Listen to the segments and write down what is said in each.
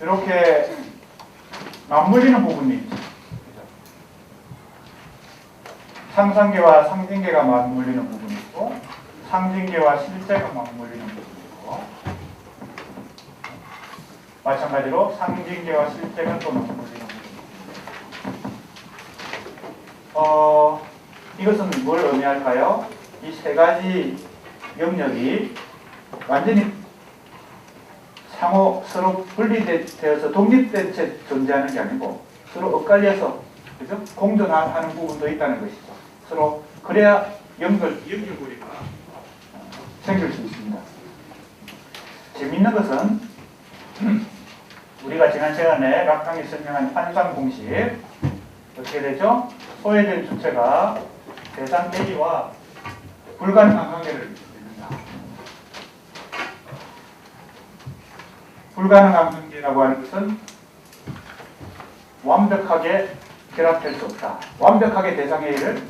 이렇게 맞물리는 부분이 있죠. 상상계와 상징계가 맞물리는 부분이 있고, 상징계와 실제가 맞물리는 부분이 있고, 마찬가지로 상징계와 실제가 또 맞물리는 부분이 있습니다. 이것은 뭘 의미할까요? 이 세 가지 영역이 완전히 상호 서로 분리되어서 독립된 채 존재하는 게 아니고 서로 엇갈려서, 그죠? 공존하는 부분도 있다는 것이죠. 서로 그래야 연결고리가 생길 수 있습니다. 재미있는 것은 우리가 지난 시간에 락강이 설명한 환상 공식 어떻게 되죠? 소외된 주체가 대상 A와 불가능한 관계를 맺는다. 불가능한 관계라고 하는 것은 완벽하게 결합될 수 없다. 완벽하게 대상 A를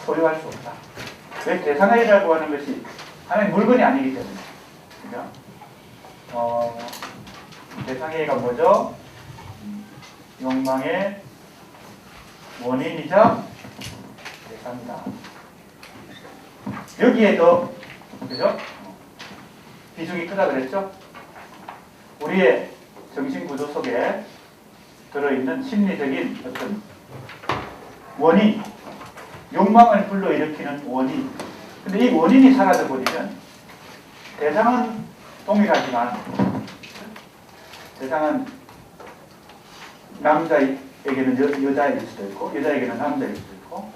소유할 수 없다. 왜? 대상 A라고 하는 것이 하나의 물건이 아니기 때문에. 그죠? 대상 A가 뭐죠? 욕망의 원인이자 대상이다. 여기에도, 그죠? 비중이 크다 그랬죠? 우리의 정신구조 속에 들어있는 심리적인 어떤 원인, 욕망을 불러일으키는 원인. 근데 이 원인이 사라져버리면 대상은 동일하지만, 대상은 남자에게는 여자일 수도 있고, 여자에게는 남자일 수도 있고,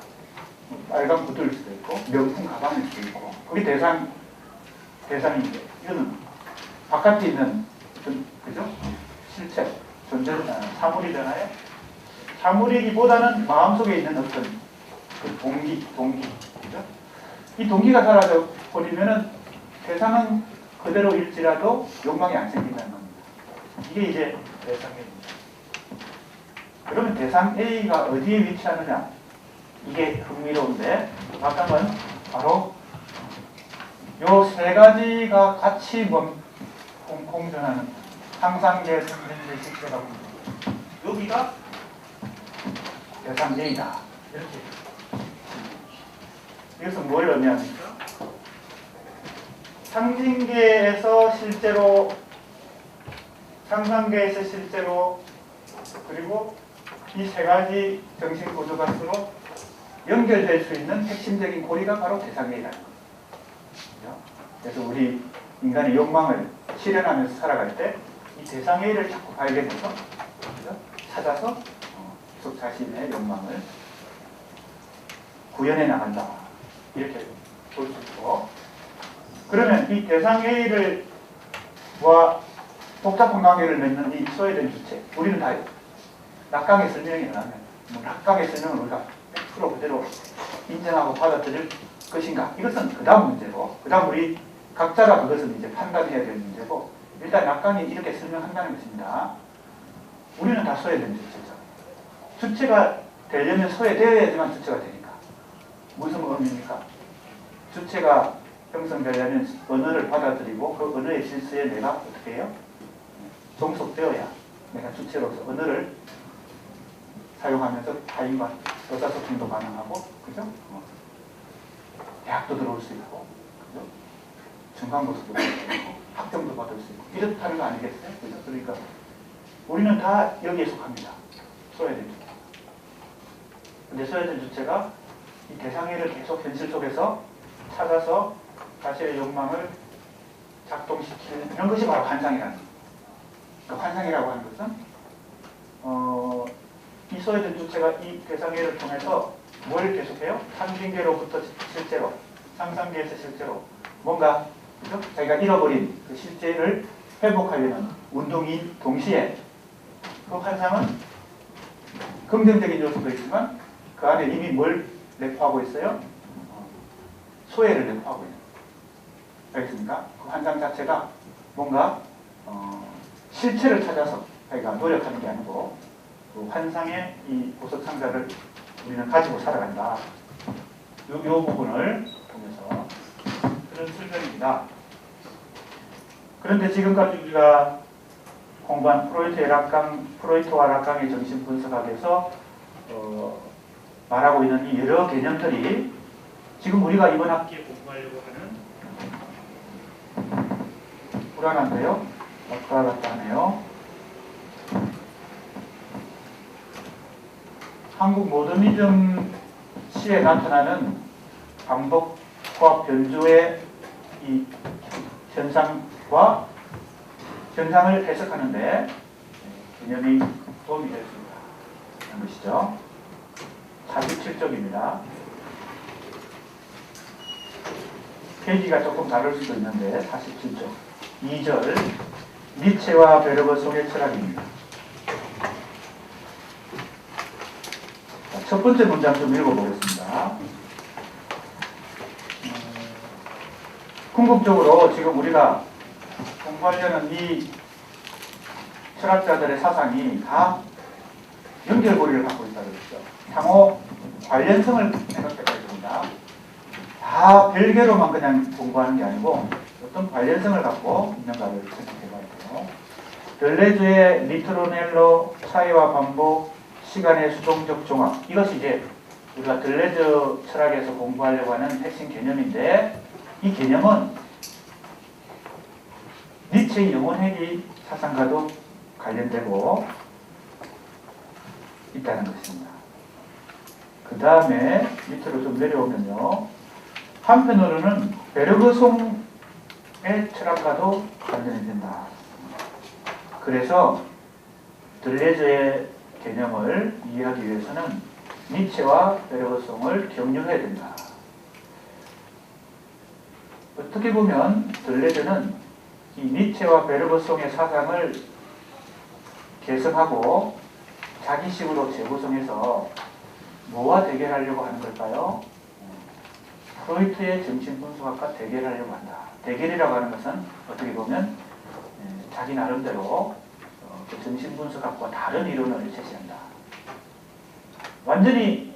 빨간 구두일 수도 있고, 명품 가방일 수도 있고, 그게 대상인데, 이거는 바깥에 있는 어떤, 그죠? 실체, 존재, 사물이잖아요. 사물이기보다는 마음속에 있는 어떤 그 동기, 그죠? 이 동기가 사라져 버리면은 대상은 그대로일지라도 욕망이 안 생긴다는 겁니다. 이게 이제 대상 A입니다. 그러면 대상 A가 어디에 위치하느냐? 이게 흥미로운데, 아까는 바로 요 세 가지가 같이 공존하는 상상계, 상징계, 실제라고 합니다. 여기가 대상 A다. 이렇게. 이것은 뭘 의미합니까? 상징계에서 실제로, 상상계에서 실제로, 그리고 이 세 가지 정신 구조가 서로 연결될 수 있는 핵심적인 고리가 바로 대상 A라는 겁니다. 그래서 우리 인간의 욕망을 실현하면서 살아갈 때 이 대상 A를 자꾸 발견해서, 그죠? 찾아서 자신의 욕망을 구현해 나간다. 이렇게 볼 수 있고, 그러면 이 대상 A와 복잡한 관계를 맺는 이 소외된 주체, 우리는 다 락강의 설명이 나면 락강의 설명을 우리가 100% 그대로 인정하고 받아들일 것인가? 이것은 그 다음 문제고, 그 다음 우리 각자가 그것은 이제 판단해야 될 문제고, 일단 락강이 이렇게 설명한다는 것입니다. 우리는 다 소외된 주체죠. 주체가 되려면 소외되어야지만 주체가 되니까. 무슨 의미입니까? 주체가 형성되려면 언어를 받아들이고 그 언어의 질서에 내가 어떻게 해요? 종속되어야 내가 주체로서 언어를 사용하면서 타인과 의사소통도 가능하고, 그죠? 대학도 들어올 수 있고, 그죠? 중간고사도 받을 수 있고, 학점도 받을 수 있고, 이렇다는 거 아니겠어요? 그러니까 우리는 다 여기에 속합니다. 소외된 주체. 근데 소외된 주체가 이 대상애를 계속 현실 속에서 찾아서 자신의 욕망을 작동시키는 이런 것이 바로 환상이라는 거예요. 그러니까 환상이라고 하는 것은 이 소외된 주체가 이 대상애를 통해서 뭘 계속해요? 상징계로부터 실제로, 상상계에서 실제로 뭔가, 그죠? 자기가 잃어버린 그 실제를 회복하려는 운동인 동시에 그 환상은 긍정적인 요소도 있지만 그 안에 이미 뭘 내포하고 있어요? 소외를 내포하고 있는. 알겠습니까? 그 환상 자체가 뭔가 실체를 찾아서 자기가 노력하는 게 아니고 그 환상의 이 보석 상자를 우리는 가지고 살아간다. 요 부분을 보면서 그런 설명입니다. 그런데 지금까지 우리가 공부한 프로이트와 락강의 정신 분석학에서 말하고 있는 이 여러 개념들이 지금 우리가 이번 학기에 공부하려고 하는 불안한데요. 왔다 갔다 하네요. 한국 모더니즘 시에 나타나는 반복과 변조의 이 현상을 해석하는데 개념이 도움이 될 수 있다 하는 것이죠. 47쪽입니다. 페이지가 조금 다를 수도 있는데 47쪽 2절 니체와 베르그송의 철학입니다. 첫 번째 문장 좀 읽어보겠습니다. 궁극적으로 지금 우리가 공부하려는 이 철학자들의 사상이 다 연결고리를 갖고 있다고 했죠. 상호 관련성을 생각해봐야 됩니다. 다 별개로만 그냥 공부하는 게 아니고 어떤 관련성을 갖고 있는가를 생각해봐야 돼요. 델레즈의 리트로넬로 차이와 반복, 시간의 수동적 종합, 이것이 이제 우리가 델레즈 철학에서 공부하려고 하는 핵심 개념인데, 이 개념은 니체의 영혼회귀 사상과도 관련되고 있다는 것입니다. 그 다음에 밑으로 좀 내려오면요, 한편으로는 베르그송의 철학과도 관련이 된다. 그래서 델레즈의 개념을 이해하기 위해서는 니체와 베르그송을 경유해야 된다. 어떻게 보면 델레즈는 이 니체와 베르그송의 사상을 개성하고 자기식으로 재구성해서 뭐와 대결하려고 하는 걸까요? 프로이트의 정신분석학과 대결하려고 한다. 대결이라고 하는 것은 어떻게 보면 자기 나름대로 그 정신분석학과 다른 이론을 제시한다. 완전히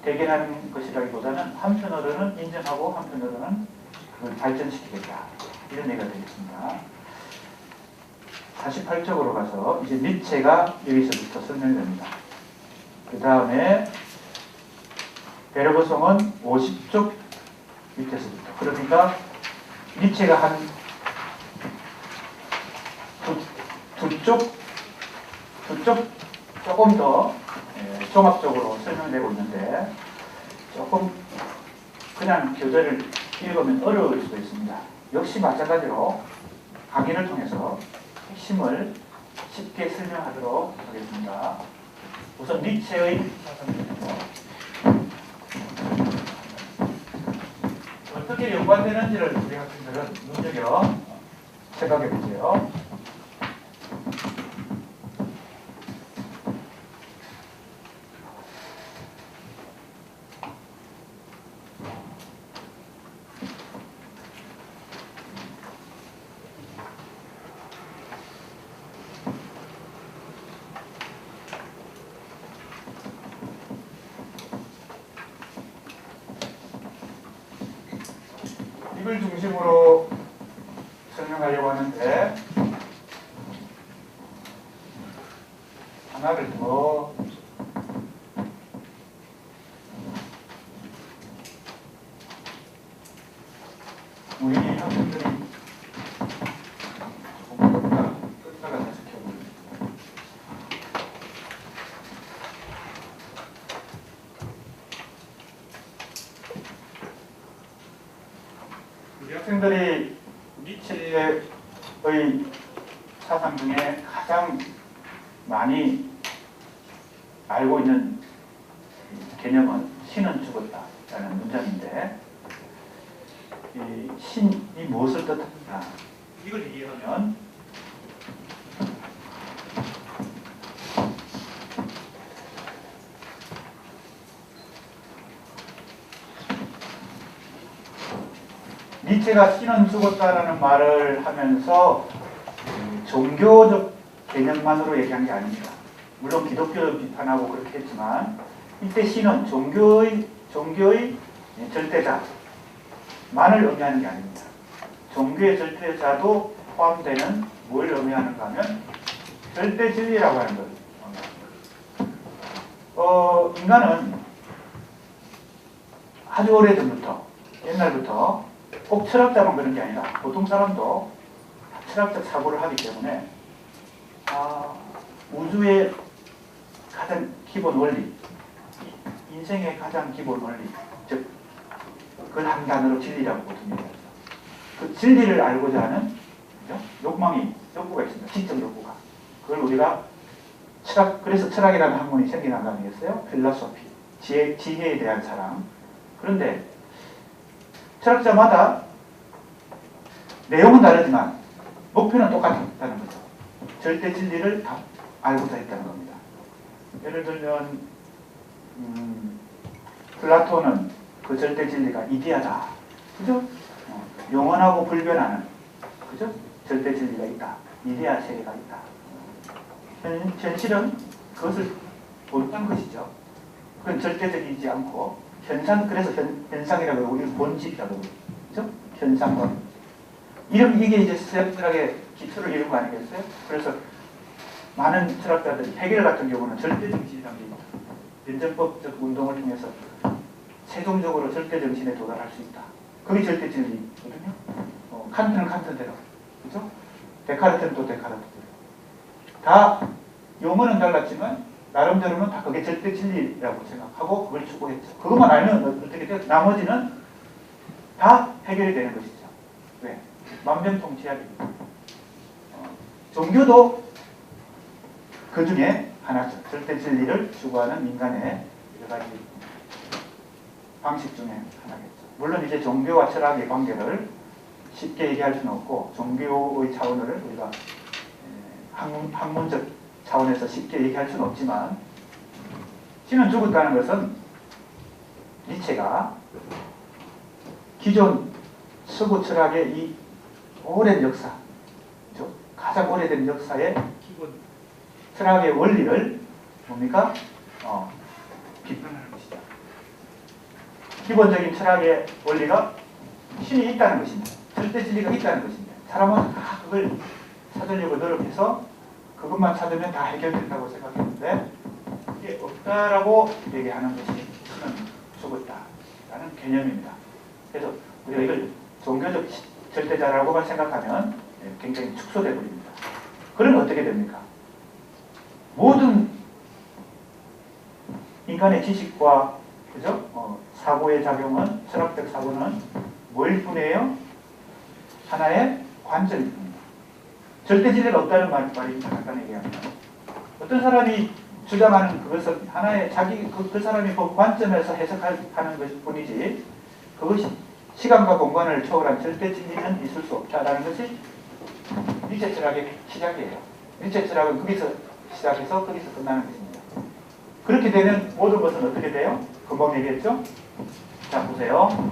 대결하는 것이라기보다는 한편으로는 인정하고 한편으로는 그걸 발전시키겠다. 이런 얘기가 되겠습니다. 48쪽으로 가서 이제 니체가 여기서부터 설명됩니다. 그 다음에 베르그송은 50쪽 밑에서부터. 그러니까 니체가 한 두 쪽 조금 더 종합적으로 설명되고 있는데, 조금 그냥 교재를 읽으면 어려울 수도 있습니다. 역시 마찬가지로 강의를 통해서 핵심을 쉽게 설명하도록 하겠습니다. 우선 니체의 사상입니다. 어떻게 연관되는지를 우리 학생들은 눈여겨 생각해 보세요. 이걸 중심으로 설명하려고 하는데, 하나를 더 우리 학생들이 조금 끝나가 해석해보겠습니다. 우리 학생들이 니체의 사상 중에 가장 많이 알고 있는 개념은 신은 죽었다라는 문장인데, 이 신이 무엇을 뜻하느냐, 이걸 이해하면 니체가 신은 죽었다라는 말을 하면서 종교적 개념만으로 얘기한 게 아닙니다. 물론 기독교를 비판하고 그렇게 했지만, 이때 신은 종교의 절대자만을 의미하는 게 아닙니다. 종교의 절대자도 포함되는 뭘 의미하는가 하면 절대 진리라고 하는 것. 인간은 아주 오래전부터, 옛날부터 꼭 철학자만 그런 게 아니라 보통 사람도 철학적 사고를 하기 때문에 우주의 가장 기본 원리, 인생의 가장 기본 원리, 즉 그걸 한 단어로 진리라고 보통 얘기하죠. 그 진리를 알고자 하는 욕구가 있습니다. 지적 욕구가. 그걸 우리가 그래서 철학이라는 학문이 생겨난 거 아니겠어요? 필로소피, 지혜에 대한 사랑. 그런데 철학자마다 내용은 다르지만 목표는 똑같다는 거죠. 절대 진리를 다 알고자 했다는 겁니다. 예를 들면 플라톤은 그 절대 진리가 이데아다. 그죠? 영원하고 불변하는, 그죠? 절대 진리가 있다. 이데아 세계가 있다. 현실은 그것을 모르는 것이죠. 그건 절대적이지 않고 그래서 현상이라고 하고 우리는 본질이라고 하고, 그죠? 현상론. 이게 이제 서양 철학의 기초를 이룬 거 아니겠어요? 그래서 많은 철학자들이 해결 같은 경우는 절대정신이라는 게 있다. 변증법적 운동을 통해서 최종적으로 절대정신에 도달할 수 있다. 그게 절대진리거든요. 칸트는 칸트대로, 그죠? 데카르트는 또 데카르트대로. 다 용어는 달랐지만 나름대로는 다 그게 절대진리라고 생각하고 그걸 추구했죠. 그것만 알면 어떻게 돼요? 나머지는 다 해결이 되는 것이죠. 왜? 만병통치약입니다. 종교도 그 중에 하나죠. 절대 진리를 추구하는 인간의 여러 가지 방식 중에 하나겠죠. 물론 이제 종교와 철학의 관계를 쉽게 얘기할 수는 없고 종교의 차원을 우리가 학문적 차원에서 쉽게 얘기할 수는 없지만 신은 죽었다는 것은 니체가 기존 서구 철학의 이 오랜 역사, 가장 오래된 역사의 기본 철학의 원리를 뭡니까? 비판하는 것이다. 기본적인 철학의 원리가 신이 있다는 것입니다. 절대 진리가 있다는 것입니다. 사람은 다 그걸 찾으려고 노력해서 그것만 찾으면 다 해결된다고 생각했는데 이게 없다라고 얘기하는 것이 신은 죽었다라는 개념입니다. 그래서 우리가 이걸 종교적 절대자라고만 생각하면 굉장히 축소돼 버립니다. 그러면 어떻게 됩니까? 모든 인간의 지식과 그죠? 사고의 작용은 철학적 사고는 뭐일 뿐이에요? 하나의 관점일 뿐입니다. 절대 진리가 없다는 말입니다. 간단히 얘기하면 어떤 사람이 주장하는 그것은 하나의 그 사람이 본 관점에서 해석하는 것 뿐이지 그것이 시간과 공간을 초월한 절대 진리는 있을 수 없다라는 것이 니체 철학의 시작이에요. 니체 철학은 거기서 시작해서 거기서 끝나는 것입니다. 그렇게 되면 모든 것은 어떻게 돼요? 금방 얘기했죠? 자 보세요.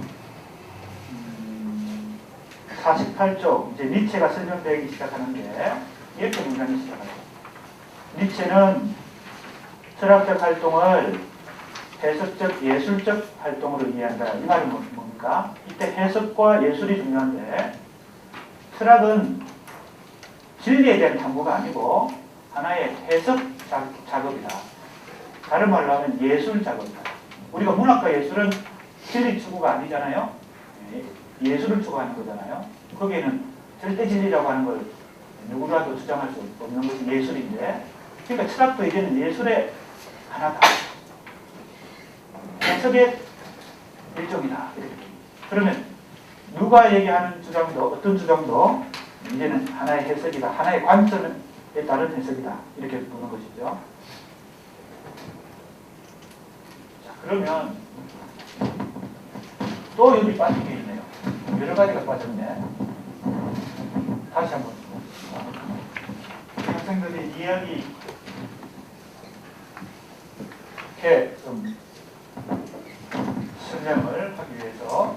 48쪽 이제 니체가 설명되기 시작하는데 이렇게 문장이 시작합니다. 니체는 철학적 활동을 해석적, 예술적 활동으로 이해한다. 이 말은 뭡니까? 이때 해석과 예술이 중요한데 철학은 진리에 대한 탐구가 아니고 하나의 해석 작업이다. 다른 말로 하면 예술 작업이다. 우리가 문학과 예술은 진리 추구가 아니잖아요. 예술을 추구하는 거잖아요. 거기에는 절대 진리라고 하는 걸 누구라도 주장할 수 없는 것이 예술인데 그러니까 철학도 이제는 예술의 하나다. 해석의 일종이다. 그러면 누가 얘기하는 주장도 어떤 주장도 이제는 하나의 해석이다. 하나의 관점에 따른 해석이다. 이렇게 보는 것이죠. 자, 그러면 또 여기 빠진 게 있네요. 여러 가지가 빠졌네. 다시 한번. 학생들이 이야기 이렇게 좀 설명을 하기 위해서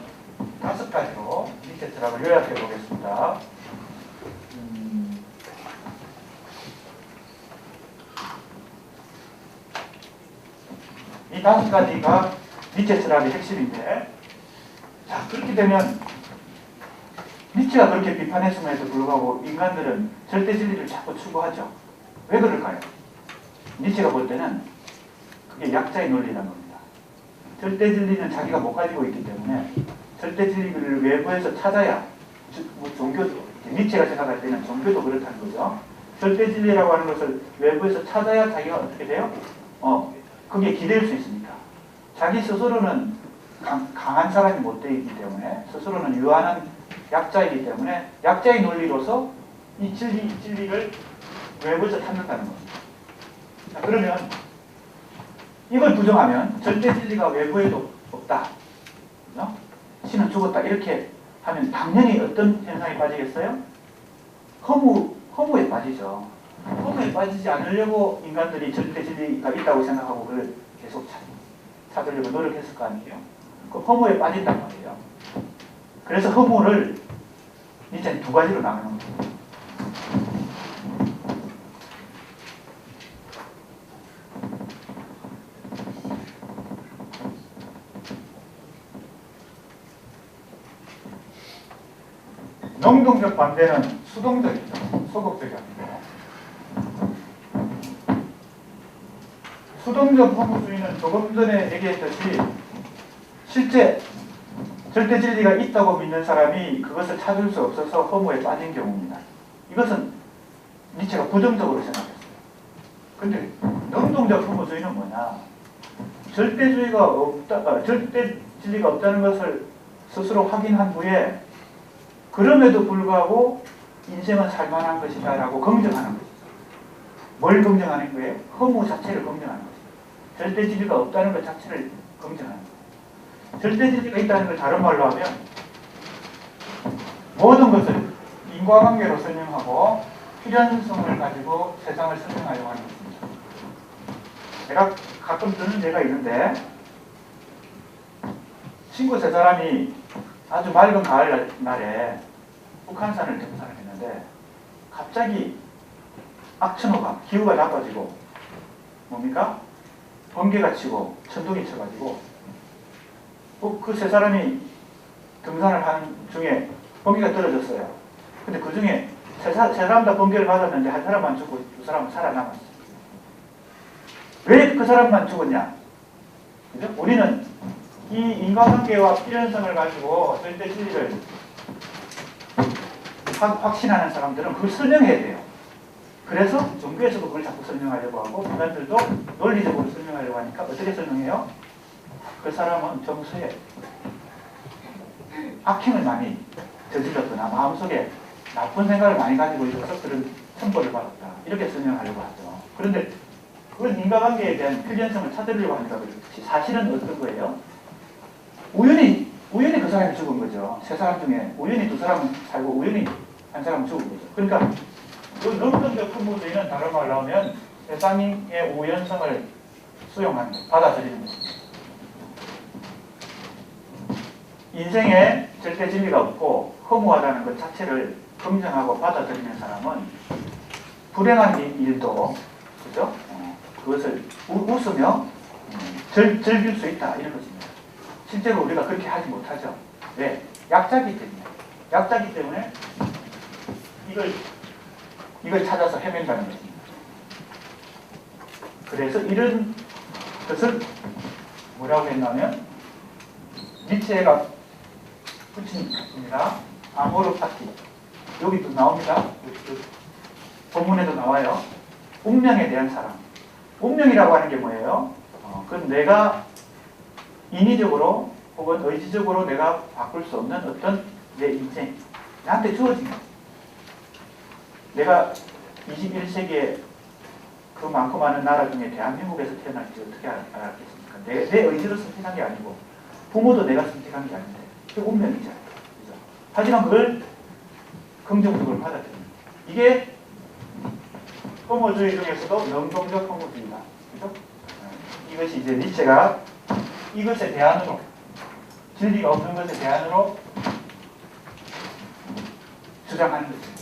5가지로 니체 철학을 요약해 보겠습니다. 이 5가지가 니체 철학의 핵심인데, 자, 그렇게 되면 니체가 그렇게 비판했음에도 불구하고 인간들은 절대 진리를 자꾸 추구하죠. 왜 그럴까요? 니체가 볼 때는 그게 약자의 논리라는 겁니다. 절대 진리는 자기가 못 가지고 있기 때문에 절대 진리를 외부에서 찾아야, 뭐 종교도, 니체가 생각할 때는 종교도 그렇다는 거죠. 절대 진리라고 하는 것을 외부에서 찾아야 자기가 어떻게 돼요? 그게 기댈 수 있으니까. 자기 스스로는 강한 사람이 못 되기 때문에, 스스로는 유한한 약자이기 때문에 약자의 논리로서 이 진리를 외부에서 찾는다는 겁니다. 자, 그러면 이걸 부정하면 절대 진리가 외부에도 없다. 신은 죽었다. 이렇게 하면 당연히 어떤 현상에 빠지겠어요? 허무에 빠지죠. 허무에 빠지지 않으려고 인간들이 절대 진리가 있다고 생각하고 그걸 계속 찾으려고 노력했을 거 아니에요? 그 허무에 빠진단 말이에요. 그래서 허무를 이제 두 가지로 나누는 거예요. 능동적 반대는 수동적이죠. 소극적이 아니고. 수동적 허무주의는 조금 전에 얘기했듯이 실제 절대 진리가 있다고 믿는 사람이 그것을 찾을 수 없어서 허무에 빠진 경우입니다. 이것은 니체가 부정적으로 생각했어요. 근데 능동적 허무주의는 뭐냐? 절대 진리가 없다는 것을 스스로 확인한 후에 그럼에도 불구하고 인생은 살만한 것이다 라고 긍정하는 것이죠. 뭘 긍정하는 거예요? 허무 자체를 긍정하는 것이죠. 절대 진리가 없다는 것 자체를 긍정하는 거예요. 절대 진리가 있다는 걸 다른 말로 하면 모든 것을 인과관계로 설명하고 필연성을 가지고 세상을 설명하려고 하는 것입니다. 제가 가끔 듣는 예가 있는데 친구 세 사람이 아주 맑은 가을 날에 북한산을 등산을 했는데 갑자기 악천후가 기후가 나빠지고 뭡니까? 번개가 치고 천둥이 쳐가지고 그 세 사람이 등산을 한 중에 번개가 떨어졌어요. 근데 그 중에 세 사람 다 번개를 맞았는데 한 사람만 죽고 두 사람은 살아남았어요. 왜 그 사람만 죽었냐? 그죠? 우리는 이 인과관계와 필연성을 가지고 절대 진리를 확신하는 사람들은 그걸 설명해야 돼요. 그래서 종교에서도 그걸 자꾸 설명하려고 하고 인간들도 논리적으로 설명하려고 하니까 어떻게 설명해요? 그 사람은 평소에 악행을 많이 저질렀거나 마음속에 나쁜 생각을 많이 가지고 있어서 그런 천벌을 받았다. 이렇게 설명하려고 하죠. 그런데 그건 인과관계에 대한 필연성을 찾으려고 하니까 그렇지. 사실은 어떤 거예요? 우연히 그 사람이 죽은 거죠. 세 사람 중에 우연히 두 사람은 살고 우연히 한 사람은 죽은 거죠. 그러니까 그 능동적 허무주의는 다른 말로 하면 세상의 우연성을 수용하는 것, 받아들이는 것입니다. 인생에 절대 진리가 없고 허무하다는 것 자체를 긍정하고 받아들이는 사람은 불행한 일도 그죠? 그것을 웃으며 즐길 수 있다 이런 것입니다. 실제로 우리가 그렇게 하지 못하죠. 왜? 약자기 때문에. 약자기 때문에 이걸 찾아서 헤맨다는 것입니다. 그래서 이런 것을 뭐라고 했냐면 니체가 붙인 것입니다. 아모르 파티. 여기도 나옵니다. 본문에도 나와요. 운명에 대한 사랑. 운명이라고 하는 게 뭐예요? 그건 내가 인위적으로 혹은 의지적으로 내가 바꿀 수 없는 어떤 내 인생, 나한테 주어진 것. 내가 21세기에 그 많고 많은 나라 중에 대한민국에서 태어날지 어떻게 알았겠습니까? 내 의지로 선택한 게 아니고 부모도 내가 선택한 게 아닌데 그게 운명이잖아요. 그죠? 하지만 그걸 긍정적으로 받아들입니다. 이게 허무주의 중에서도 능동적 허무주의다. 그죠? 이것이 이제 니체가 이것에 대안으로 진리가 없는 것에 대안으로 주장하는 거죠.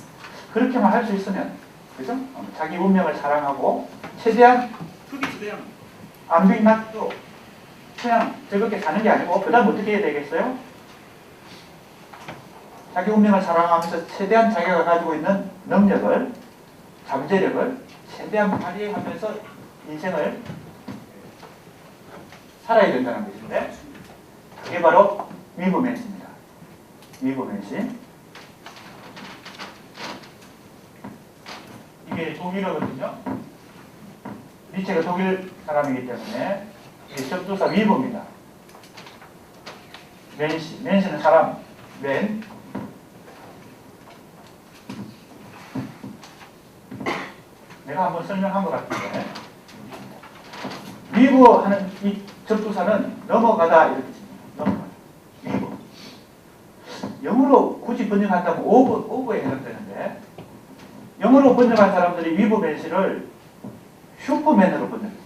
그렇게만 할 수 있으면 그죠? 자기 운명을 사랑하고 최대한 안 빗맞도 그냥 즐겁게 사는 게 아니고 그 다음 어떻게 해야 되겠어요? 자기 운명을 사랑하면서 최대한 자기가 가지고 있는 능력을 잠재력을 최대한 발휘하면서 인생을 살아야 된다는 것인데, 그게 바로 위브맨시입니다. 위브맨시. 이게 독일어거든요. 니체가 독일 사람이기 때문에 이게 접두사 위브입니다. 맨시. 맨시는 사람. 맨. 내가 한번 설명한 것 같은데, 위브 하는 이 접두사는 넘어가다 이렇게 씁니다. 넘어가다. 위브. 영어로 굳이 번역한다면 오버에 해당되는데, 영어로 번역한 사람들이 위브 맨시를 슈퍼맨으로 번역했어요.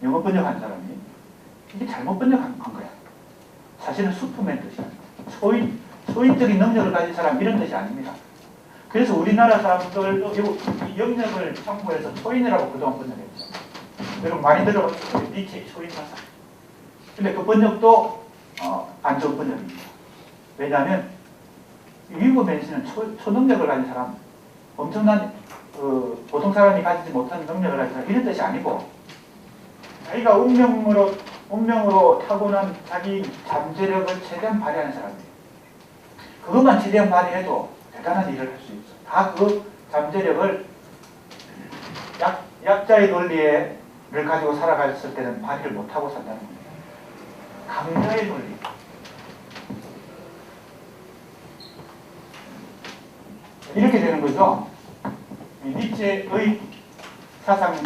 영어 번역한 사람이. 이게 잘못 번역한 거야. 사실은 슈퍼맨 뜻이 아닙니다. 소인적인 능력을 가진 사람, 이런 뜻이 아닙니다. 그래서 우리나라 사람들도 이 영역을 참고해서 초인이라고 그동안 번역했죠. 여러분 많이 들어봤어요. 니체 초인 사상. 근데 그 번역도 안 좋은 번역입니다. 왜냐하면 위브맨시는 초능력을 가진 사람, 엄청난 보통 사람이 가지지 못하는 능력을 가진 사람, 이런 뜻이 아니고, 자기가 운명으로 타고난 자기 잠재력을 최대한 발휘하는 사람이에요. 그것만 최대한 발휘해도 대단한 일을 할 수 있어. 다 그 잠재력을 약자의 논리를 가지고 살아갔을 때는 발휘를 못하고 산다는 겁니다. 강자의 논리. 이렇게 되는 거죠. 니체의 사상은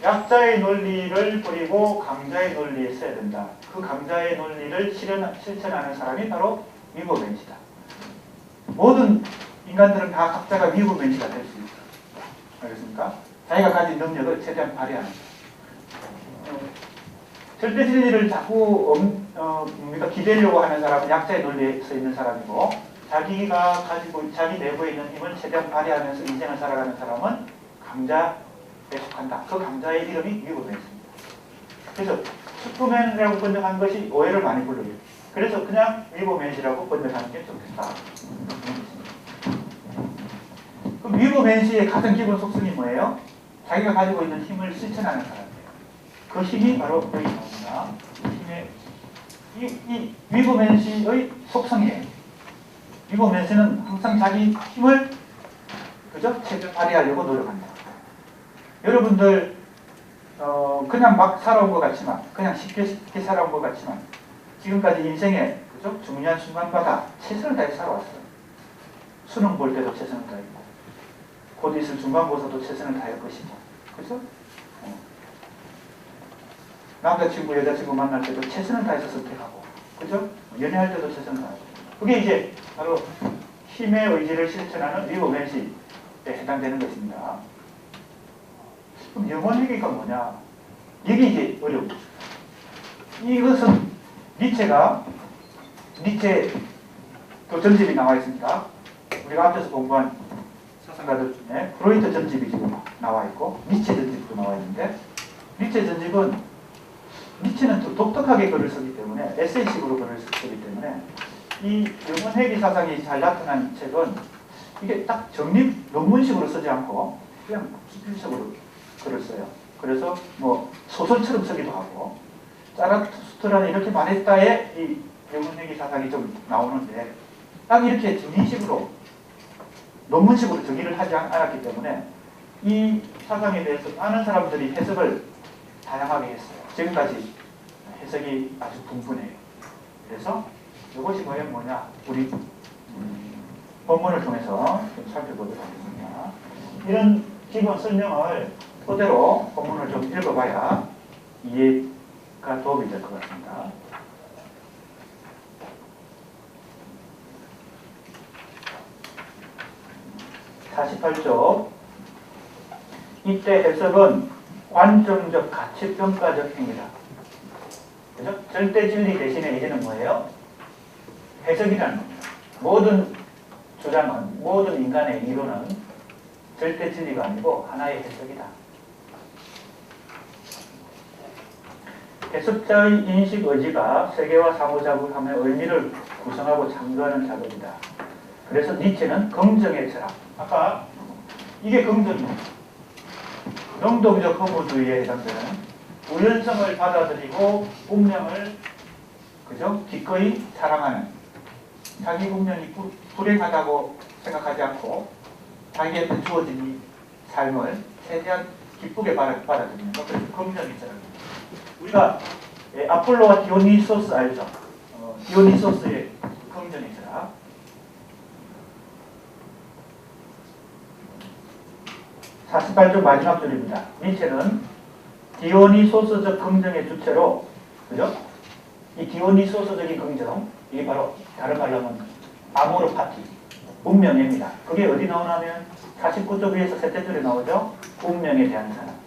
약자의 논리를 버리고 강자의 논리에 써야 된다. 그 강자의 논리를 실천하는 사람이 바로 위브맨시다. 모든 인간들은 다 각자가 위브맨시가 될 수 있다. 알겠습니까? 자기가 가진 능력을 최대한 발휘하는 거예요. 절대 진리를 자꾸 기대려고 하는 사람은 약자의 논리에 서 있는 사람이고, 자기가 가지고 자기 내부에 있는 힘을 최대한 발휘하면서 인생을 살아가는 사람은 강자에 속한다. 그 강자의 이름이 위브맨시입니다. 그래서 슈퍼맨이라고 번역한 것이 오해를 많이 불러요. 그래서 그냥 위브맨시라고 번역하는 게 좋겠다. 그럼 위브맨시의 가장 기본 속성이 뭐예요? 자기가 가지고 있는 힘을 실천하는 사람이에요. 그 힘이 바로 여기 나옵니다. 이 위브맨시의 속성이에요. 위브맨시는 항상 자기 힘을 최대한 발휘하려고 노력한다. 여러분들 그냥 막 살아온 것 같지만, 그냥 쉽게 살아온 것 같지만, 지금까지 인생에 중요한 순간마다 최선을 다해 살아왔어요. 수능 볼 때도 최선을 다했고, 곧 있을 중간고사도 최선을 다할 것이고, 그죠? 남자친구, 여자친구 만날 때도 최선을 다해서 선택하고, 그죠? 연애할 때도 최선을 다하고. 그게 이제 바로 힘의 의지를 실천하는 위브맨시에 해당되는 것입니다. 그럼 영혼회귀가 뭐냐? 이게 이제 어려운 거죠. 이것은 니체 그 전집이 나와 있습니다. 우리가 앞에서 공부한 사상가들 중에 프로이트 전집이 지금 나와 있고, 니체 전집도 나와 있는데, 니체는 또 독특하게 글을 쓰기 때문에, 에세이식으로 글을 쓰기 때문에, 이 영혼회귀 사상이 잘 나타난 책은 이게 딱 정립 논문식으로 쓰지 않고 그냥 수필식으로 글을 써요. 그래서 뭐 소설처럼 쓰기도 하고, 자라투스트라는 이렇게 말했다에 이 영혼회귀 사상이 좀 나오는데, 딱 이렇게 정의식으로 논문식으로 정의를 하지 않았기 때문에 이 사상에 대해서 많은 사람들이 해석을 다양하게 했어요. 지금까지 해석이 아주 풍부해요. 그래서 이것이 과연 뭐냐, 우리 본문을 통해서 좀 살펴보도록 하겠습니다. 이런 기본 설명을 토대로 본문을 좀 읽어봐야 이해가 도움이 될 것 같습니다. (48쪽) 이때 해석은 관점적 가치평가적 행위다. 그죠? 절대 진리 대신에 이제는 뭐예요? 해석이라는 겁니다. 모든 주장은, 모든 인간의 이론은 절대 진리가 아니고 하나의 해석이다. 해석자의 인식 의지가 세계와 상호작용하며 의미를 구성하고 창조하는 작업이다. 그래서 니체는 긍정의 철학, 아까 이게 긍정입니다. 능동적 허무주의에 해당되는 우연성을 받아들이고 운명을 그죠? 기꺼이 사랑하는 자기 운명이 불행하다고 생각하지 않고 자기한테 주어진 이 삶을 최대한 기쁘게 받아들이는 것. 그래서 긍정이 철학입니다. 우리가 아폴로와 디오니소스 알죠? 디오니소스의 긍정의 철학. 48쪽 마지막 줄입니다. 니체는 디오니소스적 긍정의 주체로, 그죠? 이 디오니소스적인 긍정, 이게 바로 다른 말로 하면 아모르 파티, 운명입니다. 그게 어디 나오냐면 49쪽 위에서 셋째 줄에 나오죠? 운명에 대한 사랑.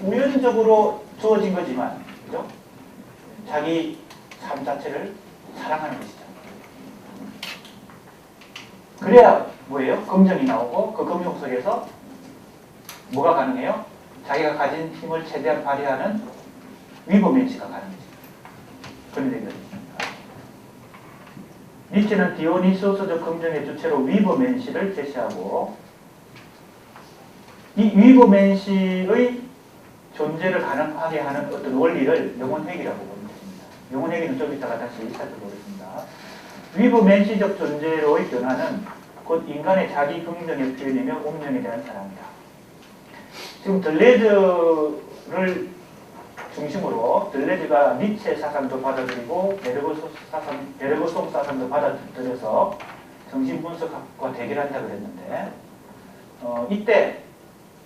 우연적으로 주어진 거지만, 그죠? 자기 삶 자체를 사랑하는 것이죠. 그래야 뭐예요? 긍정이 나오고 그 긍정 속에서 뭐가 가능해요? 자기가 가진 힘을 최대한 발휘하는 위버맨시가 가능해요. 그런 얘기입니다. 니체는 디오니소스적 긍정의 주체로 위버맨시를 제시하고 이 위버맨시의 존재를 가능하게 하는 어떤 원리를 영혼회귀라고 보는 것입니다. 영혼회귀는 좀 이따가 다시 살펴보겠습니다. 위버맨시적 존재로의 변화는 곧 인간의 자기 긍정의 표현이며 운명에 대한 사랑이다. 지금 들레즈를 중심으로 들레즈가 니체 사상도 받아들이고 베르그송 사상도 받아들여서 정신분석학과 대결한다 그랬는데 이때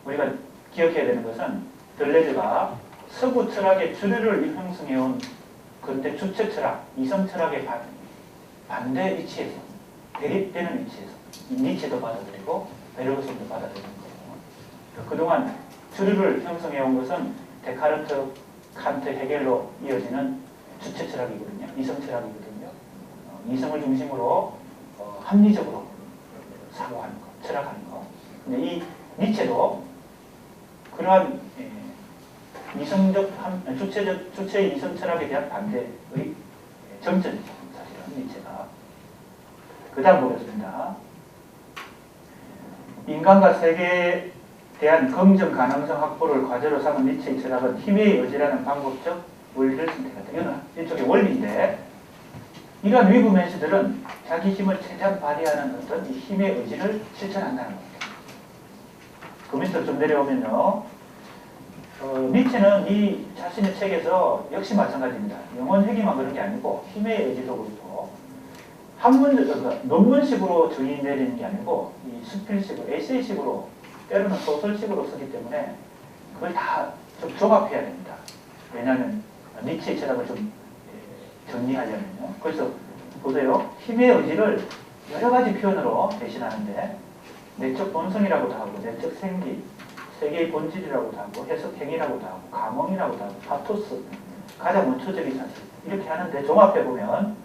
우리가 기억해야 되는 것은 들레즈가 서구 철학의 주류를 형성해온 근대 주체 철학, 이성 철학의 반대 위치에서 대립되는 위치에서 니체도 받아들이고 베르그송도 받아들이는 거예요. 그동안 주류를 형성해온 것은 데카르트, 칸트, 헤겔로 이어지는 주체 철학이거든요. 이성 철학이거든요. 이성을 중심으로 합리적으로 사고하는 거, 철학하는 거. 근데 이 니체도 그러한 이성적, 주체의 이성 철학에 대한 반대의 정점이죠. 사실은 니체가. 그 다음 보겠습니다. 인간과 세계에 대한 긍정 가능성 확보를 과제로 삼은 니체의 철학은 힘의 의지라는 방법적 원리를 선택했다. 이거는 일종의 원리인데 이러한 위브맨시들은 자기 힘을 최대한 발휘하는 어떤 이 힘의 의지를 실천한다는 겁니다. 그 밑으로 좀 내려오면요. 니체는 이 자신의 책에서 역시 마찬가지입니다. 영혼회귀만 그런 게 아니고 힘의 의지도 그렇고 논문식으로 정의 내리는 게 아니고 이 수필식으로, 에세이식으로 때로는 소설식으로 쓰기 때문에 그걸 다 좀 종합해야 됩니다. 왜냐하면 니체의 철학을 좀 정리하려면요. 그래서 보세요. 힘의 의지를 여러 가지 표현으로 대신하는데 내적 본성이라고도 하고 내적 생기, 세계의 본질이라고도 하고 해석행위라고도 하고 감흥이라고도 하고 파토스, 가장 원초적인 사실 이렇게 하는데 종합해보면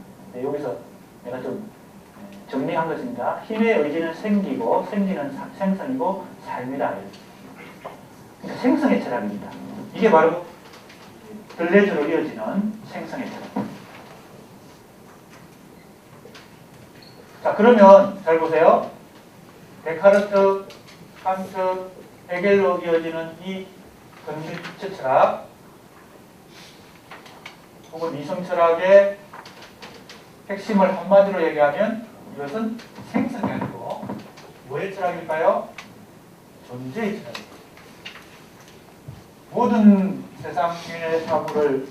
여기서 내가 좀 정리한 것입니다. 힘의 의지는 생기고 생기는 생성이고 삶이다. 그러니까 생성의 철학입니다. 이게 바로 들레즈로 이어지는 생성의 철학. 자, 그러면 잘 보세요. 데카르트, 칸트, 헤겔로 이어지는 이 근대 주체 철학 혹은 이성 철학의 핵심을 한마디로 얘기하면 이것은 생성이 아니고 뭐의 철학일까요? 존재의 철학입니다. 모든 세상의 사물을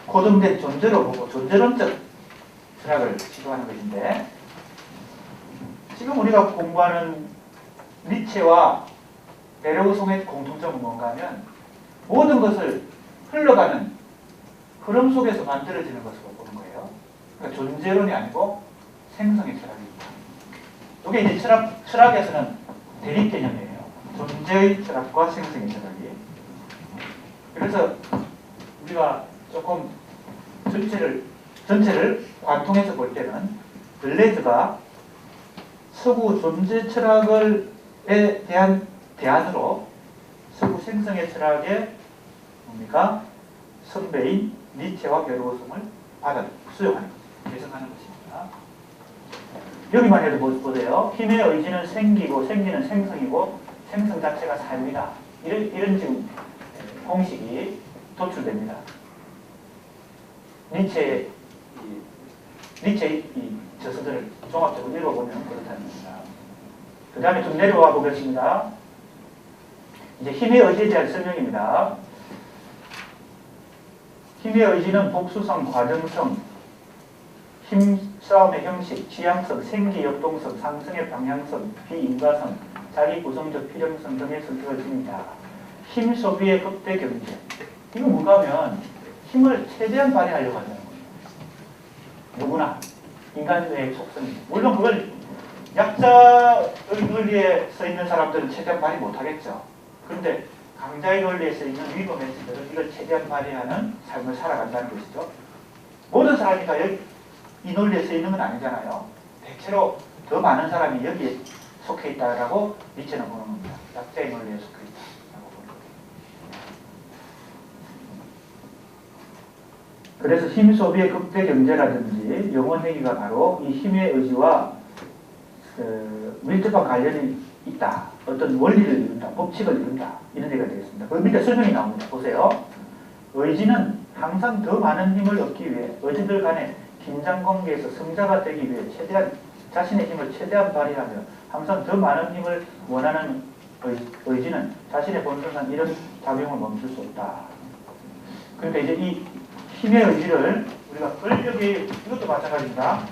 고정된 존재로 보고 존재론적 철학을 시도하는 것인데 지금 우리가 공부하는 니체와 베르그송의 공통점은 뭔가 하면 모든 것을 흘러가는 흐름 속에서 만들어지는 것으로 보는 거예요. 그러니까 존재론이 아니고 생성의 철학입니다. 이게 이제 철학에서는 대립 개념이에요. 존재의 철학과 생성의 철학이. 그래서 우리가 조금 전체를 관통해서 볼 때는 들레즈가 서구 존재 철학에 대한 대안으로 서구 생성의 철학의 뭡니까? 선배인 니체와 베르그송을 수용하는 것입니다. 개성하는 것입니다. 여기만 해도 보세요. 힘의 의지는 생기고 생기는 생성이고 생성 자체가 삶이다. 이런 지금 공식이 도출됩니다. 니체의 이 저서들을 종합적으로 읽어보면 그렇다는 겁니다. 그 다음에 좀 내려와 보겠습니다. 이제 힘의 의지에 대한 설명입니다. 힘의 의지는 복수성, 과정성, 힘싸움의 형식, 취향성, 생기 역동성, 상승의 방향성, 비인과성, 자기 구성적 필요성 등에서 주어집니다. 힘 소비의 극대 경제. 이거 뭔가 하면 힘을 최대한 발휘하려고 한다는 거예요. 누구나. 인간의 속성입니다. 물론 그걸 약자의 논리에 서 있는 사람들은 최대한 발휘 못하겠죠. 그런데 강자의 논리에 서 있는 위법 매체들은 이걸 최대한 발휘하는 삶을 살아간다는 것이죠. 모든 사람이 다 이 논리에 서 있는 건 아니잖아요. 대체로 더 많은 사람이 여기에 속해 있다라고 니체는 보는 겁니다. 약자의 논리에 속해 있다라고 보는 겁니다. 그래서 힘 소비의 극대 경제라든지 영혼행위가 바로 이 힘의 의지와 밀접한 관련이 있다. 어떤 원리를 이룬다. 법칙을 이룬다. 이런 얘기가 되겠습니다. 그 밑에 설명이 나옵니다. 보세요. 의지는 항상 더 많은 힘을 얻기 위해 의지들 간의 긴장 관계에서 승자가 되기 위해 최대한 자신의 힘을 최대한 발휘하며 항상 더 많은 힘을 원하는 의지는 자신의 본성상 이런 작용을 멈출 수 없다. 그러니까 이제 이 힘의 의지를 우리가 권력이 이것도 마찬가지입니다.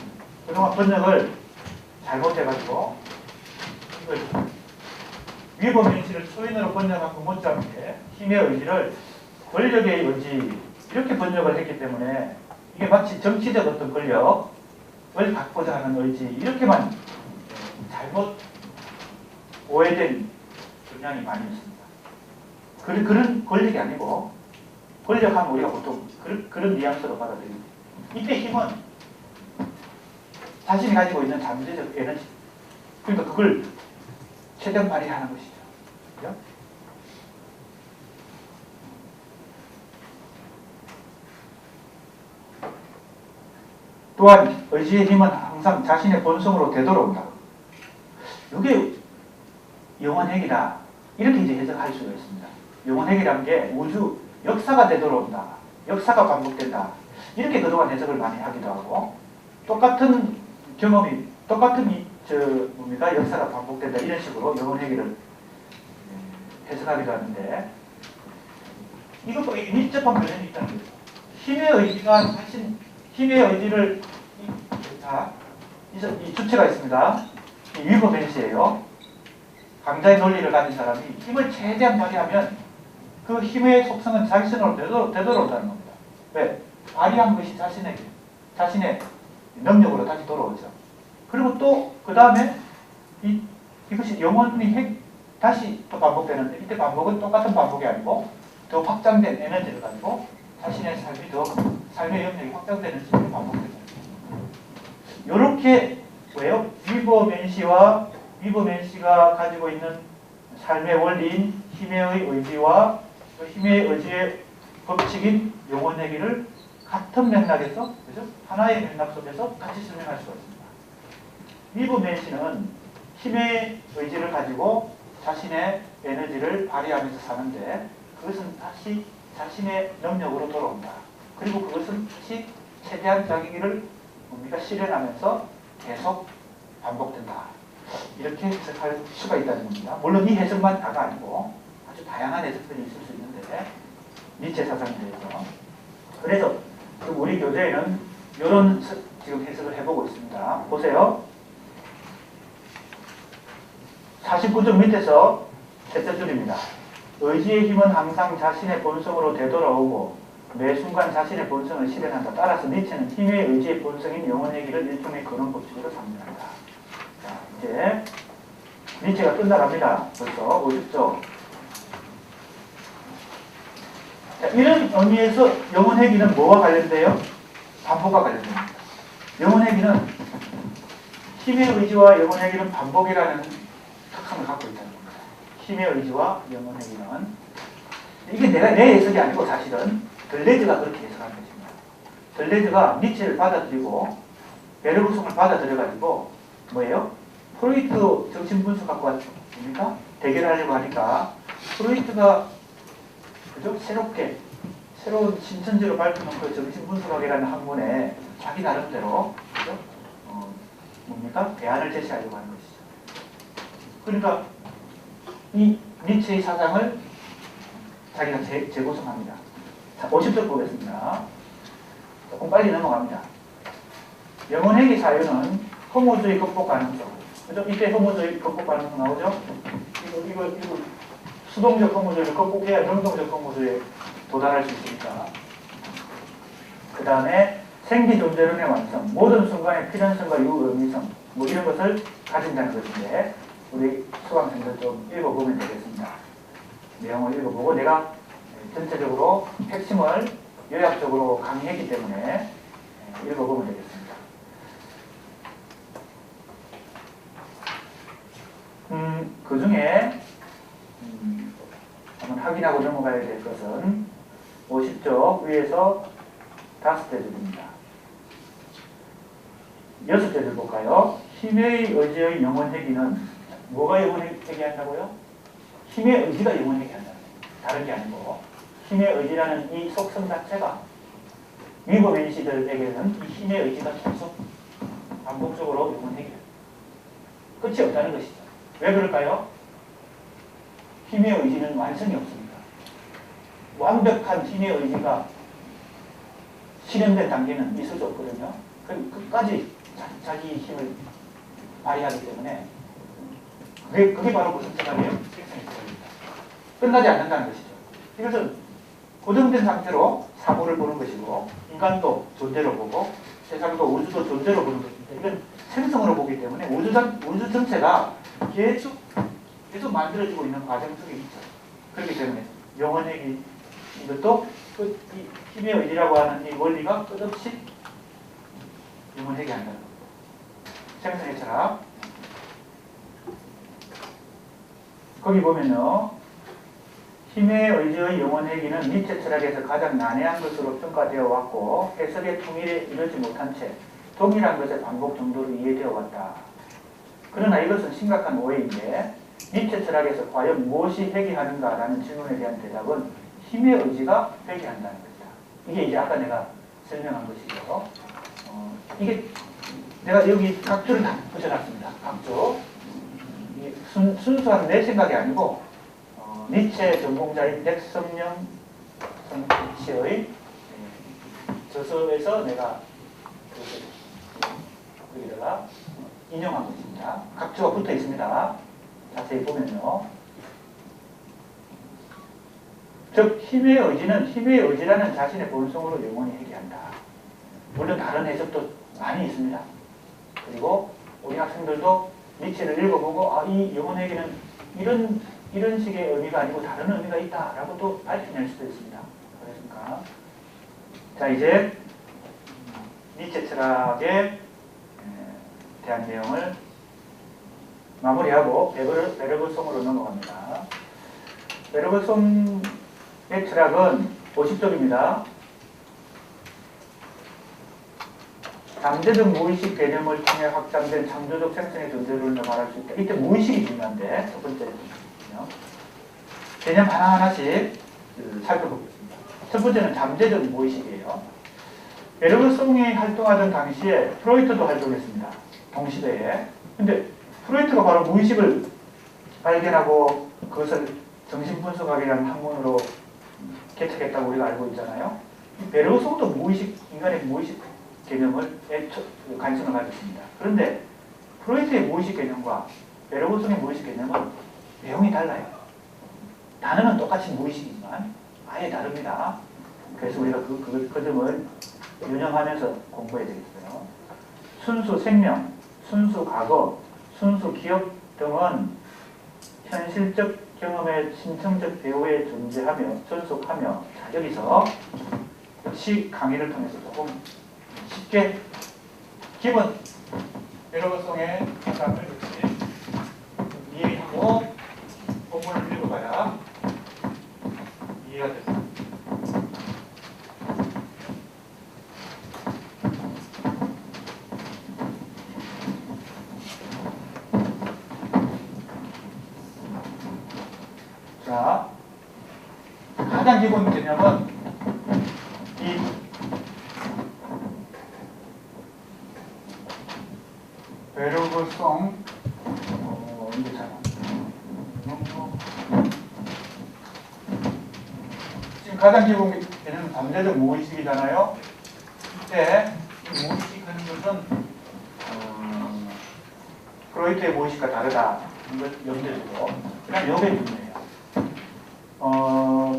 그동안 번역을 잘못해가지고 이걸 위법인치를 초인으로 번역하고 못잡게 힘의 의지를 권력의 의지 이렇게 번역을 했기 때문에 이게 마치 정치적 어떤 권력을 갖고자 하는 의지 이렇게만 잘못 오해된 경향이 많이 있습니다. 그런 권력이 아니고 권력하면 우리가 보통 그런 뉘앙스로 받아들입니다. 이때 힘은 자신이 가지고 있는 잠재적 에너지 그러니까 그걸 최대한 발휘하는 것이죠. 그죠? 또한 의지의 힘은 항상 자신의 본성으로 되돌아온다. 이게 영원핵이다. 이렇게 이제 해석할 수가 있습니다. 영원핵이라는 게 우주 역사가 되돌아온다. 역사가 반복된다. 이렇게 그동안 해석을 많이 하기도 하고 똑같은 경험이 똑같은 역사가 반복된다. 이런 식으로 영원핵이를 해석하기도 하는데 이것도 밀접한 관련이 있다는 거죠. 힘의 의지가 사실 힘의 의지를 이 주체가 있습니다. 이 위버 벤시예요. 강자의 논리를 가진 사람이 힘을 최대한 발휘하면 그 힘의 속성은 자기 스스로 되돌아온다는 겁니다. 왜? 발휘한 것이 자신의 능력으로 다시 돌아오죠. 그리고 또 그 다음에 이것이 영원히 다시 또 반복되는데 이때 반복은 똑같은 반복이 아니고 더 확장된 에너지를 가지고 자신의 삶의 영역이 확장되는 식으로 반복됩니다. 이렇게 왜요? 위버맨시가 가지고 있는 삶의 원리인 힘의 의지와 그 힘의 의지의 법칙인 영혼내기를 같은 맥락에서 그죠? 하나의 맥락 속에서 같이 설명할 수가 있습니다. 위버맨시는 힘의 의지를 가지고 자신의 에너지를 발휘하면서 사는데 그것은 다시 자신의 능력으로 돌아온다. 그리고 그것은 다시 최대한 자기를 우리가 실현하면서 계속 반복된다. 이렇게 해석할 수가 있다는 겁니다. 물론 이 해석만 다가 아니고 아주 다양한 해석들이 있을 수 있는데 니체 사상에 대해서 그래서 우리 교재에는 이런 지금 해석을 해보고 있습니다. 보세요. 49쪽 밑에서 셋째 줄입니다. 의지의 힘은 항상 자신의 본성으로 되돌아오고 매 순간 자신의 본성을 실현한다. 따라서 니체는 힘의 의지의 본성인 영혼얘기를 일종의 그런 법칙으로 상징한다. 자, 이제 니체가 끝나갑니다. 벌써 50쪽. 자, 이런 의미에서 영혼얘기는 뭐와 관련돼요? 반복과 관련됩니다. 영혼얘기는 힘의 의지와 영혼얘기는 반복이라는 특성을 갖고 있다는 겁니다. 힘의 의지와 영혼얘기는 이게 내 해석이 아니고 사실은 들레즈가 그렇게 해석한 것입니다. 들레즈가 니체를 받아들이고 베르그송을 받아들여가지고 뭐예요? 프로이트 정신분석 갖고 왔죠. 뭡니까? 대결하려고 하니까 프로이트가 그죠? 새로운 신천지로 발표한 그 정신분석학이라는 학문에 자기 나름대로 그죠? 뭡니까? 대안을 제시하려고 하는 것이죠. 그러니까 이 니체의 사상을 자기가 재구성합니다. 자, 50절 보겠습니다. 조금 빨리 넘어갑니다. 영혼행위 사유는 허무주의 극복 가능성. 그죠? 이때 허무주의 극복 가능성 나오죠? 이거 수동적 허무주의를 극복해야 능동적 허무주의에 도달할 수 있으니까. 그 다음에 생기존재론의 완성. 모든 순간의 필연성과 유의미성. 뭐 이런 것을 가진다는 것인데 우리 수강생들 좀 읽어보면 되겠습니다. 내용을 읽어보고 내가 전체적으로 핵심을 요약적으로 강의했기 때문에 읽어보면 되겠습니다. 그 중에 한번 확인하고 넘어가야 될 것은 50쪽 위에서 5대 줄입니다. 6대 줄 볼까요? 힘의 의지의 영원회귀는 뭐가 영원회귀 한다고요? 힘의 의지가 영원회귀 한다는 거예요. 다른 게 아니고 힘의 의지라는 이 속성 자체가 위법인 시들에게는 이 힘의 의지가 계속 반복적으로 영원회귀 끝이 없다는 것이죠. 왜 그럴까요? 힘의 의지는 완성이 없습니다. 완벽한 힘의 의지가 실현된 단계는 있을 수 없거든요. 끝까지 자기 힘을 발휘하기 때문에 그게 바로 무슨 생각이에요? 끝나지 않는다는 것이죠. 이것은 고정된 상태로 사고를 보는 것이고 인간도 존재로 보고 세상도 우주도 존재로 보는 것인데 이건 생성으로 보기 때문에 우주 전체가 계속 만들어지고 있는 과정 속에 있죠. 그렇기 때문에 영원의 이것도 이 힘의 의지라고 하는 이 원리가 끝없이 영원하게 한다는 겁니다. 생성의 철학. 거기 보면요. 힘의 의지의 영원회귀는 니체 철학에서 가장 난해한 것으로 평가되어 왔고 해석의 통일에 이르지 못한 채 동일한 것의 반복 정도로 이해되어 왔다. 그러나 이것은 심각한 오해인데 니체 철학에서 과연 무엇이 회귀하는가라는 질문에 대한 대답은 힘의 의지가 회귀한다는 것이다. 이게 이제 아까 내가 설명한 것이죠. 이게 내가 여기 각주를 다 붙여놨습니다. 각주. 순수한 내 생각이 아니고 니체 전공자인 백성령 선생의 저서에서 내가 여기다가 인용한 것입니다. 각주가 붙어 있습니다. 자세히 보면요. 즉 힘의 의지는 힘의 의지라는 자신의 본성으로 영원히 회귀한다. 물론 다른 해석도 많이 있습니다. 그리고 우리 학생들도 니체를 읽어보고 이 영원회귀는 이런 식의 의미가 아니고 다른 의미가 있다라고 또 밝혀낼 수도 있습니다. 그렇습니까? 자, 이제 니체 철학에 대한 내용을 마무리하고 베르그송으로 넘어갑니다. 베르그송의 철학은 50쪽입니다. 잠재적 무의식 개념을 통해 확장된 창조적 생성의 존재론을 말할 수 있다. 이때 무의식이 중요한데 첫 번째 개념 하나하나씩 살펴보겠습니다. 첫 번째는 잠재적 무의식이에요. 베르그송이 활동하던 당시에 프로이트도 활동했습니다. 동시대에. 근데 프로이트가 바로 무의식을 발견하고 그것을 정신분석학이라는 학문으로 개척했다고 우리가 알고 있잖아요. 베르그송도 인간의 무의식 개념을 관심을 가졌습니다. 그런데 프로이트의 무의식 개념과 베르그송의 무의식 개념은 내용이 달라요. 단어는 똑같이 무의식이지만 아예 다릅니다. 그래서 우리가 그 점을 유념하면서 공부해야 되겠어요. 순수 생명, 순수 과거, 순수 기억 등은 현실적 경험의 신청적 배후에 존재하며 존속하며 여기서 역시 강의를 통해서 조금 쉽게 기본 베르그송의 사상을 역시 이해하고 본문을 읽어봐야 이해가 됩니다. 가장 기본 개념은 이 베르그송 이게 잘 지금 가장 기본 개념은 잠재적 무의식이잖아요. 이때 이 무의식 하는 것은 프로이트의 무의식과 다르다. 이걸 염두에 두고 그냥 요게 중요해요.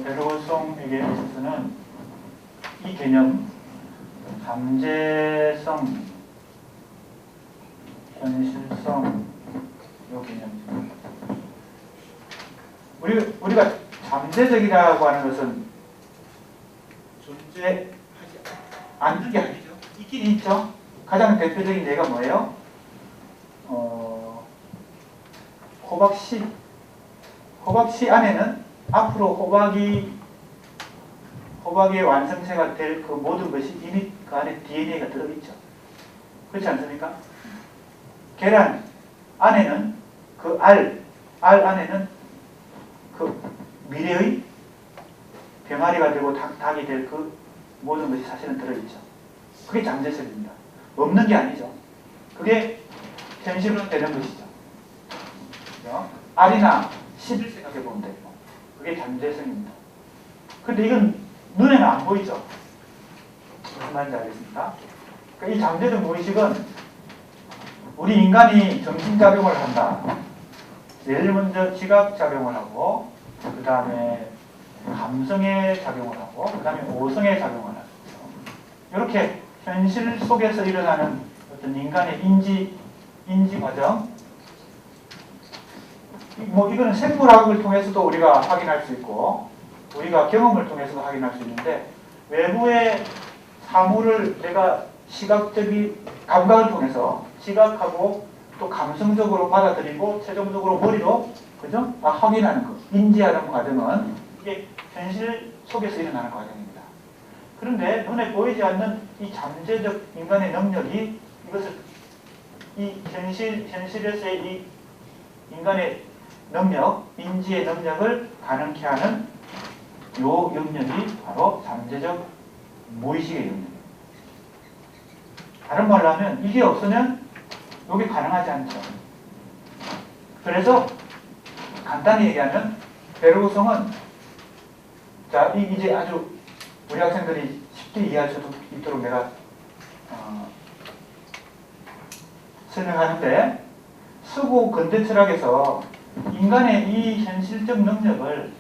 베르그송에게 있어서는 이 개념 잠재성, 현실성 요 개념. 우리가 잠재적이라고 하는 것은 존재하지 않는 게 아니죠. 있긴 있죠. 가장 대표적인 예가 뭐예요? 호박씨 안에는 앞으로 호박의 완성체가 될 그 모든 것이 이미 그 안에 DNA가 들어있죠. 그렇지 않습니까? 계란 안에는 그 알 안에는 그 미래의 병아리가 되고 닭이 될 그 모든 것이 사실은 들어있죠. 그게 잠재성입니다. 없는 게 아니죠. 그게 현실로 되는 것이죠. 알이나 씨를 생각해 보면 되고 그게 잠재성입니다. 근데 이건 눈에는 안 보이죠. 무슨 말인지 알겠습니까? 그러니까 이 잠재적 무의식은 우리 인간이 정신작용을 한다. 제일 먼저 지각작용을 하고 그 다음에 감성의 작용을 하고 그 다음에 오성의 작용을 하죠. 이렇게 현실 속에서 일어나는 어떤 인간의 인지 과정, 이거는 생물학을 통해서도 우리가 확인할 수 있고 우리가 경험을 통해서도 확인할 수 있는데 외부의 사물을 내가 시각적인 감각을 통해서 시각하고 또 감성적으로 받아들이고 최종적으로 머리로 그죠? 확인하는 것, 인지하는 과정은 이게 현실 속에서 일어나는 과정입니다. 그런데 눈에 보이지 않는 이 잠재적 인간의 능력이 이것을 이 현실에서의 이 인간의 능력, 인지의 능력을 가능케 하는 요 영역이 바로 잠재적 무의식의 영역입니다. 다른 말로 하면 이게 없으면 이게 가능하지 않죠. 그래서 간단히 얘기하면 베르그송은 자 이제 아주 우리 학생들이 쉽게 이해할 수 있도록 내가 설명하는데 서구 근대 철학에서 인간의 이 현실적 능력을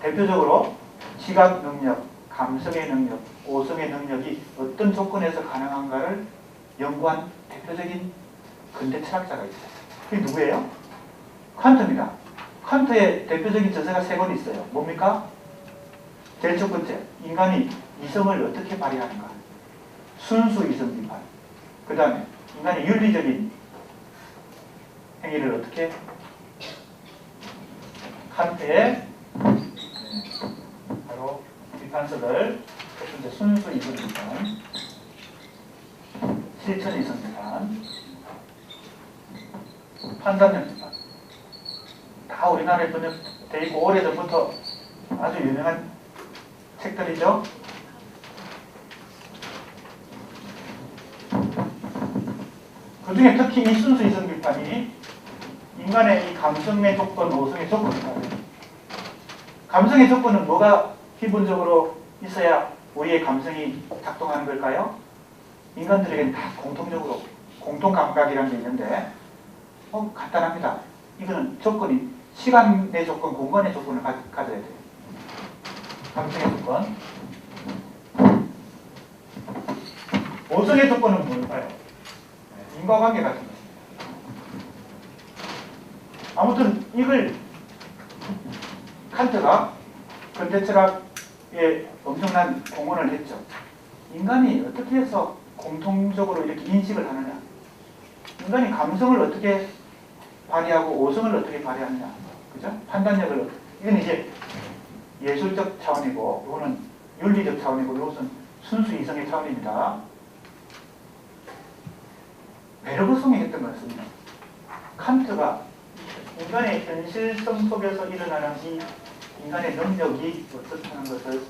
대표적으로 시각 능력, 감성의 능력, 오성의 능력이 어떤 조건에서 가능한가를 연구한 대표적인 근대 철학자가 있어요. 그게 누구예요? 칸트입니다. 칸트의 대표적인 저서가 3권 있어요. 뭡니까? 제일 첫 번째, 인간이 이성을 어떻게 발휘하는가. 순수 이성 비판. 그 다음에 인간의 윤리적인 행위를 어떻게 칸트의 바로 비판서들 첫 번째 순수 이성 비판, 실천 이성 비판, 판단력 비판. 다 우리나라에 번역되어 있고 오래전부터 아주 유명한 책들이죠. 그 중에 특히 이 순수 이성 비판이 인간의 이 감성의 조건, 오성의 조건입니다. 감성의 조건은 뭐가 기본적으로 있어야 우리의 감성이 작동하는 걸까요? 인간들에게는 다 공통적으로 공통 감각이라는 게 있는데 간단합니다. 이거는 조건이 시간의 조건, 공간의 조건을 가져야 돼요. 감성의 조건. 오성의 조건은 뭘까요? 인과관계 같은 것입니다. 아무튼 이걸 칸트가 근대 철학에 엄청난 공헌을 했죠. 인간이 어떻게 해서 공통적으로 이렇게 인식을 하느냐, 인간이 감성을 어떻게 발휘하고 오성을 어떻게 발휘하느냐, 그죠? 판단력을, 이건 이제 예술적 차원이고 이거는 윤리적 차원이고 이것은 순수 이성의 차원입니다. 베르그송이 했던 것은 칸트가 인간의 현실성 속에서 일어나는 이 인간의 능력이 어떻다는 것을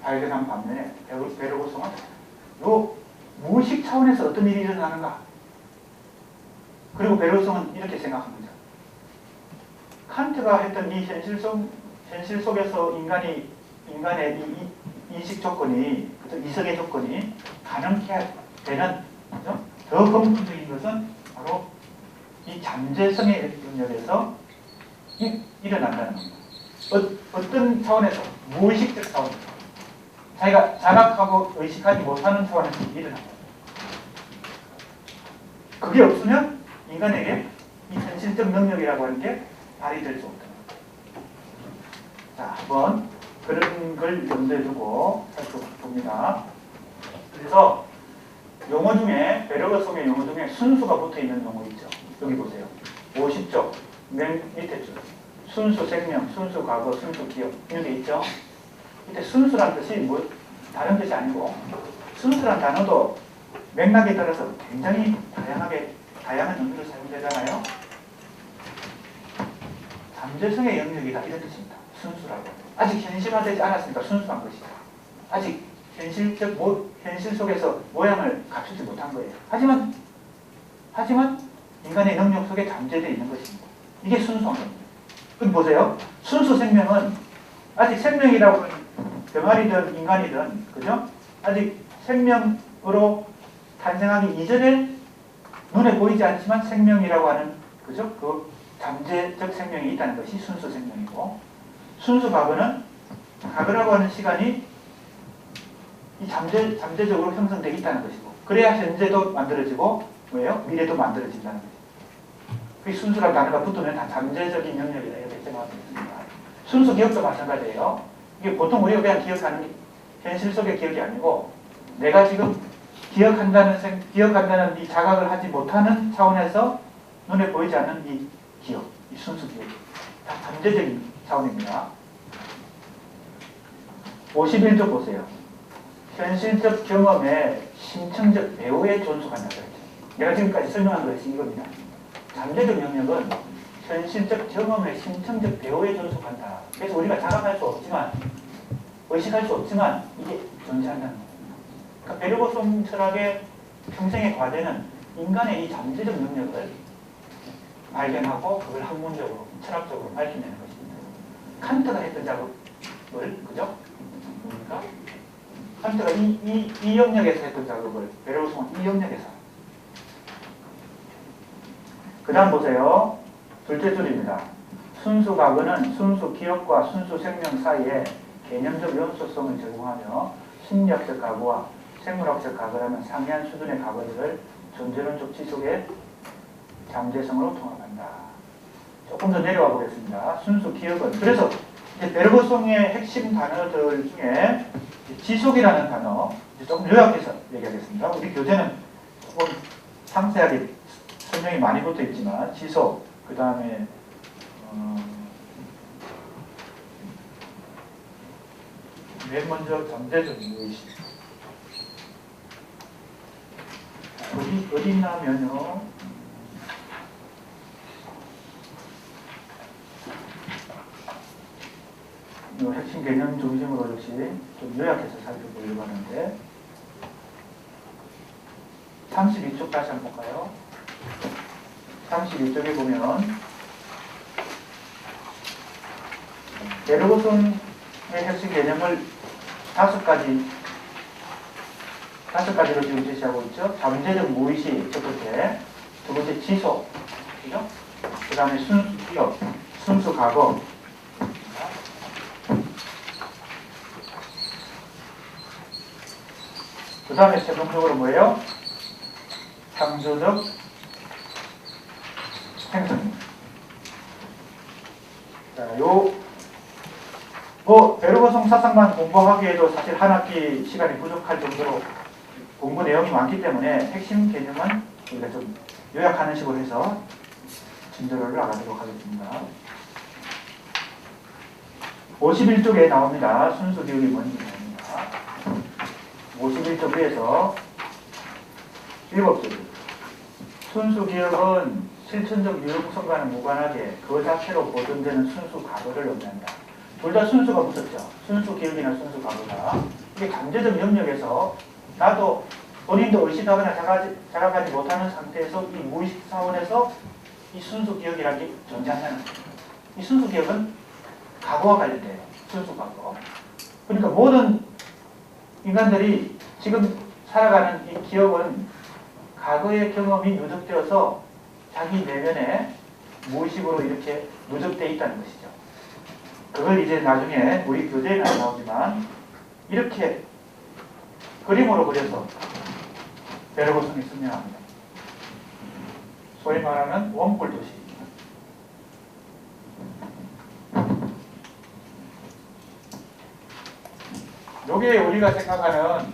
발견한 반면에 베르고송은 요 무의식 차원에서 어떤 일이 일어나는가. 그리고 베르고송은 이렇게 생각합니다. 칸트가 했던 이 현실 속에서 인간의 이 인식 조건이, 이성의 조건이 가능케 되는 더 근본적인 것은 바로 이 잠재성의 영역에서 일어난다는 겁니다. 어떤 차원에서? 무의식적 차원에서. 자기가 자각하고 의식하지 못하는 차원에서 일어난다. 그게 없으면 인간에게 이 현실적 능력이라고 하는 게 발휘될 수 없다. 자, 한번 그런 걸 염두에 두고 살펴봅니다. 그래서 용어 중에, 베르그송의 용어 중에 순수가 붙어있는 용어 있죠. 여기 보세요. 50쪽 맨 밑에 줄. 순수 생명, 순수 과거, 순수 기억. 이런 게 있죠. 이때 순수란 뜻이 뭐 다른 뜻이 아니고, 순수란 단어도 맥락에 따라서 굉장히 다양한 의미로 사용되잖아요. 잠재성의 영역이다, 이런 뜻입니다. 순수라고. 아직 현실화되지 않았으니까 순수한 것이다. 아직 현실 속에서 모양을 갖추지 못한 거예요. 하지만 인간의 능력 속에 잠재되어 있는 것입니다. 이게 순수한 겁니다. 그럼 보세요. 순수 생명은 아직 생명이라고 하는 병아리든 인간이든, 그죠? 아직 생명으로 탄생하기 이전에 눈에 보이지 않지만 생명이라고 하는, 그죠? 그 잠재적 생명이 있다는 것이 순수 생명이고, 순수 과거는 과거라고 하는 시간이 이 잠재적으로 형성되어 있다는 것이고, 그래야 현재도 만들어지고 뭐예요? 미래도 만들어진다는 거죠. 그 순수란 단어가 붙으면 다 잠재적인 영역이다, 이렇게 생각하면 됩니다. 순수 기억도 마찬가지예요. 이게 보통 우리가 그냥 기억하는 현실 속의 기억이 아니고, 내가 지금 기억한다는 이 자각을 하지 못하는 차원에서 눈에 보이지 않는 이 기억, 이 순수 기억, 다 잠재적인 차원입니다. 51쪽 보세요. 현실적 경험에 심층적 배후에 존속한다고 했죠. 내가 지금까지 설명한 것이 이겁니다. 잠재적 영역은 현실적 경험에 심층적 배후에 존속한다. 그래서 우리가 자각할 수 없지만, 의식할 수 없지만 이게 존재한다는 겁니다. 그러니까 베르고송 철학의 평생의 과제는 인간의 이 잠재적 능력을 발견하고 그걸 학문적으로, 철학적으로 밝혀내는 것입니다. 칸트가 했던 작업을, 그죠? 뭡니까? 칸트가 이 영역에서 했던 작업을 베르고송은 이 영역에서. 그 다음 보세요. 둘째 줄입니다. 순수 과거는 순수 기억과 순수 생명 사이에 개념적 연소성을 제공하며 심리학적 과거와 생물학적 과거라는 상이한 수준의 과거들을 존재론적 지속의 잠재성으로 통합한다. 조금 더 내려와 보겠습니다. 순수 기억은, 그래서 베르고송의 핵심 단어들 중에 지속이라는 단어, 조금 요약해서 얘기하겠습니다. 우리 교재는 조금 상세하게 설명이 많이 붙어 있지만, 지속, 그 다음에 맨 먼저 잠재적인 의식. 어디 있냐면요. 핵심 개념 중심으로 역시 좀 요약해서 살펴보려고 하는데, 32쪽 다시 한번 볼까요? 32쪽에 보면 베르고송의 핵심 개념을 다섯 가지로 지금 제시하고 있죠. 잠재적 무의식 첫 번째, 두 번째 지속, 그죠? 그 다음에 순수 기억, 순수 과거, 그 다음에 최종적으로 뭐예요? 창조적 생성입니다. 자, 베르고송 사상만 공부하기에도 사실 한 학기 시간이 부족할 정도로 공부 내용이 많기 때문에 핵심 개념은 우리가 좀 요약하는 식으로 해서 진도를 나가도록 하겠습니다. 51쪽에 나옵니다. 순수 기억이 뭔지 나옵니다. 51쪽 위에서 7줄. 순수 기억은 실천적 유용성과는 무관하게 그 자체로 보존되는 순수 과거를 의미한다. 둘 다 순수가 붙었죠. 순수 기억이나 순수 과거가. 이게 강제적 영역에서 나도 본인도 의식하거나 자각하지 못하는 상태에서 이 무의식 차원에서 이 순수 기억이라는 게 존재한다는 거예요. 이 순수 기억은 과거와 관련돼요. 순수 과거. 그러니까 모든 인간들이 지금 살아가는 이 기억은 과거의 경험이 누적되어서 자기 내면에 무의식으로 이렇게 누적되어 있다는 것이죠. 그걸 이제 나중에 우리 교재에는 안 나오지만 이렇게 그림으로 그려서 베르고슨이 설명합니다. 소위 말하는 원뿔 도시입니다. 요게 우리가 생각하는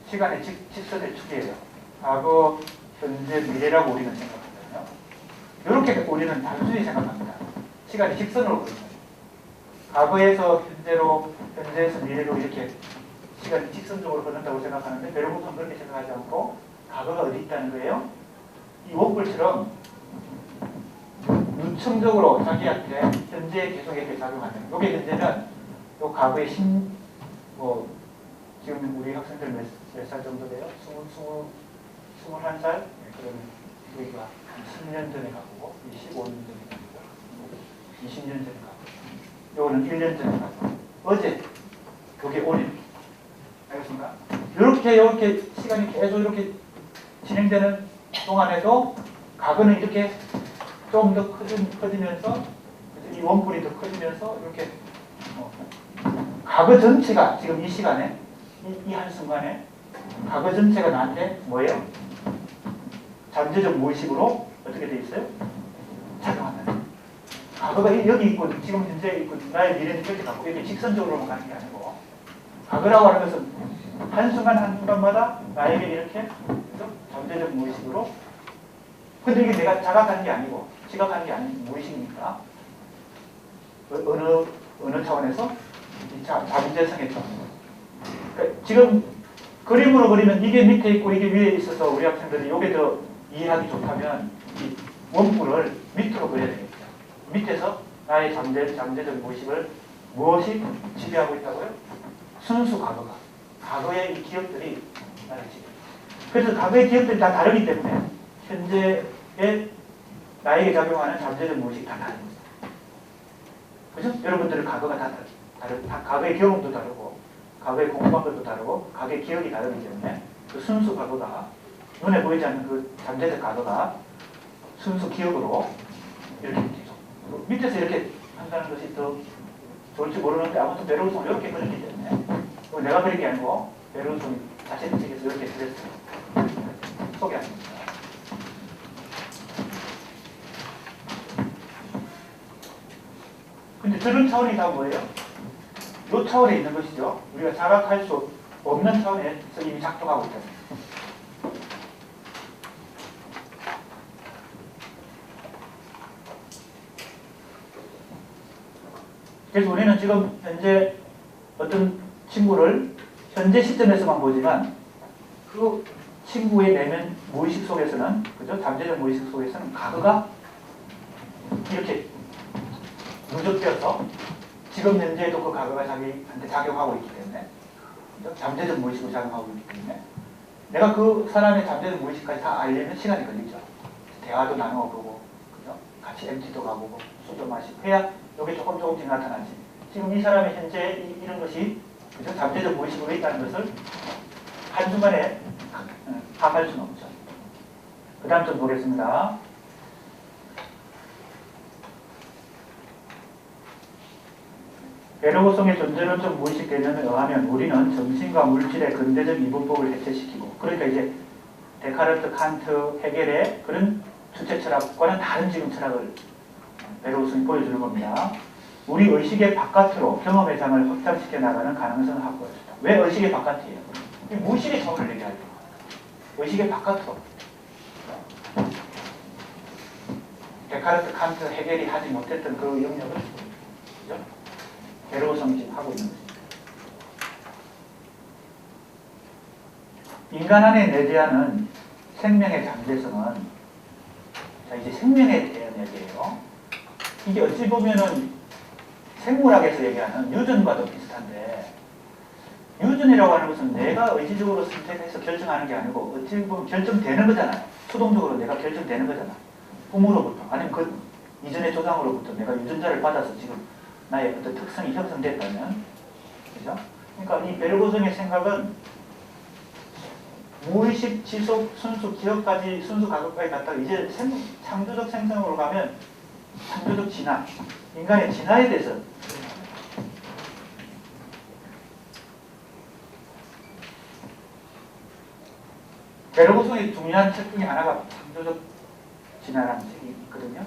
시간의 직선의 축이에요. 과거, 현재, 미래라고 우리는 생각하거든요. 이렇게 우리는 단순히 생각합니다. 시간이 직선으로 그립니다. 과거에서 현재로, 현재에서 미래로 이렇게 시간이 직선적으로 흐른다고 생각하는데 베르고슨은 그렇게 생각하지 않고 과거가 어디 있다는 거예요? 이 원뿔처럼 누청적으로 자기한테 현재에 계속 이렇게 작용하는 거예요. 이게 현재는 요 과거의 지금 우리 학생들 몇 살 정도 돼요? 21살? 네, 그러면 우리가 한 10년 전에 가보고 15년 전에 가보고 20년 전에 가보고 요거는 1년 전에 가보고 어제 요게 오늘 알겠습니까? 이렇게 시간이 계속 이렇게 진행되는 동안에도 과거는 이렇게 좀 더 커지면서 이 원뿔이 더 커지면서 이렇게 과거 전체가 지금 이 시간에 이 한순간에 과거 전체가 나한테 뭐예요? 잠재적 무의식으로 어떻게 돼 있어요? 작용한다. 과거가 여기 있고 지금 현재 있고 나의 미래는 이렇게 갖고 이렇게 직선적으로만 가는 게 아니고 과거라고 하는 것은 한순간 한순간마다 나에게 이렇게 잠재적 무의식으로 근데 이게 내가 자각하는 게 아니고 지각하는 게 아닌 무의식이니까 어느 차원에서 자문재성의 차원. 그러니까 지금 그림으로 그리면 이게 밑에 있고 이게 위에 있어서 우리 학생들이 이게 더 이해하기 좋다면 이 원뿔을 밑으로 그려야 되겠죠. 밑에서 나의 잠재적 무의식을 무엇이 지배하고 있다고요? 순수 과거가. 과거의 이 기억들이 나를 지배. 그래서 과거의 기억들이 다 다르기 때문에 현재의 나에게 작용하는 잠재적 무의식이 다 다른 거죠. 그죠? 여러분들의 과거가 다 과거의 경험도 다르고 과거의 공부한 것도 다르고 과거의 기억이 다르기 때문에 그 순수 과거가 눈에 보이지 않는 그 잠재적 과거가 순수 기억으로 이렇게 계속 밑에서 이렇게 한다는 것이 더 좋을지 모르는데 아무튼 베르고슨은 이렇게 그렸기 때문에 내가 그린 게 아니고 베르고슨이 자신의 책에서 이렇게 그렸어요. 소개합니다. 근데 저런 차원이 다 뭐예요? 이 차원에 있는 것이죠. 우리가 자각할 수 없는 차원에서 이미 작동하고 있다. 그래서 우리는 지금 현재 어떤 친구를 현재 시점에서만 보지만 그 친구의 내면 무의식 속에서는 그죠? 잠재적 무의식 속에서는 과거가 이렇게 누적되어서 지금 현재에도 그 과거가 자기한테 작용하고 있기 때문에 잠재적 무의식으로 작용하고 있기 때문에 내가 그 사람의 잠재적 무의식까지 다 알려면 시간이 걸리죠. 대화도 나눠보고 그죠? 같이 MT도 가보고 술도 마시고 해야 여기 조금씩 나타나지. 지금 이 사람의 현재 이런 것이 그죠? 잠재적 무의식으로 있다는 것을 한순간에 파악할 수는 없죠. 그 다음 좀 보겠습니다. 베르고슨의 존재론적 무의식 개념에 의하면 우리는 정신과 물질의 근대적 이분법을 해체시키고 그러니까 이제 데카르트, 칸트, 헤겔의 그런 주체 철학과는 다른 지금 철학을 베르고슨이 보여주는 겁니다. 우리 의식의 바깥으로 경험의 장을 확장시켜 나가는 가능성을 확보할 수 있다. 왜 의식의 바깥이에요? 무의식의 차원을 얘기하죠. 의식의 바깥으로. 데카르트, 칸트, 헤겔이 하지 못했던 그 영역을 그죠? 베르고슨이 지금 하고 있는 것입니다. 인간 안에 내재하는 생명의 잠재성은 자 이제 생명에 대한 얘기예요. 이게 어찌 보면은 생물학에서 얘기하는 유전과도 비슷한데, 유전이라고 하는 것은 내가 의지적으로 선택해서 결정하는 게 아니고 어찌 보면 결정되는 거잖아요. 수동적으로 내가 결정되는 거잖아. 부모로부터 아니면 그 이전의 조상으로부터 내가 유전자를 받아서 지금 나의 어떤 특성이 형성됐다면, 그죠? 그러니까 이 베르고성의 생각은 무의식, 지속, 순수, 기억까지 순수 가격까지 갔다가 이제 창조적 생성으로 가면 창조적 진화, 인간의 진화에 대해서 베르고성의 중요한 책 중에 하나가 창조적 진화라는 책이 있거든요.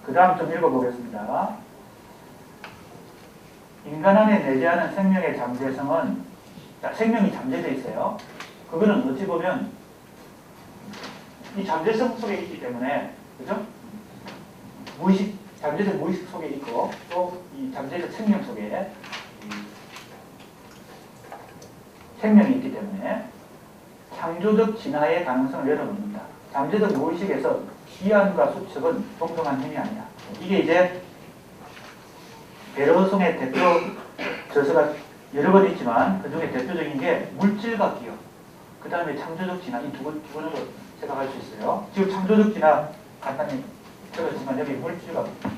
그 다음 좀 읽어보겠습니다. 인간 안에 내재하는 생명의 잠재성은, 생명이 잠재되어 있어요. 그거는 어찌 보면 이 잠재성 속에 있기 때문에, 그죠? 무의식, 잠재적 무의식 속에 있고, 또 이 잠재적 생명 속에 생명이 있기 때문에 창조적 진화의 가능성을 열어놓는다. 잠재적 무의식에서 기한과 수첩은 동등한 힘이 아니야. 이게 이제 베르고성의 대표 저서가 여러 번 있지만 그 중에 대표적인 게 물질과 기억, 그 다음에 창조적 진화, 이 두 번으로 생각할 수 있어요. 지금 창조적 진화 간단히 들었지만 여기 물질과 기억.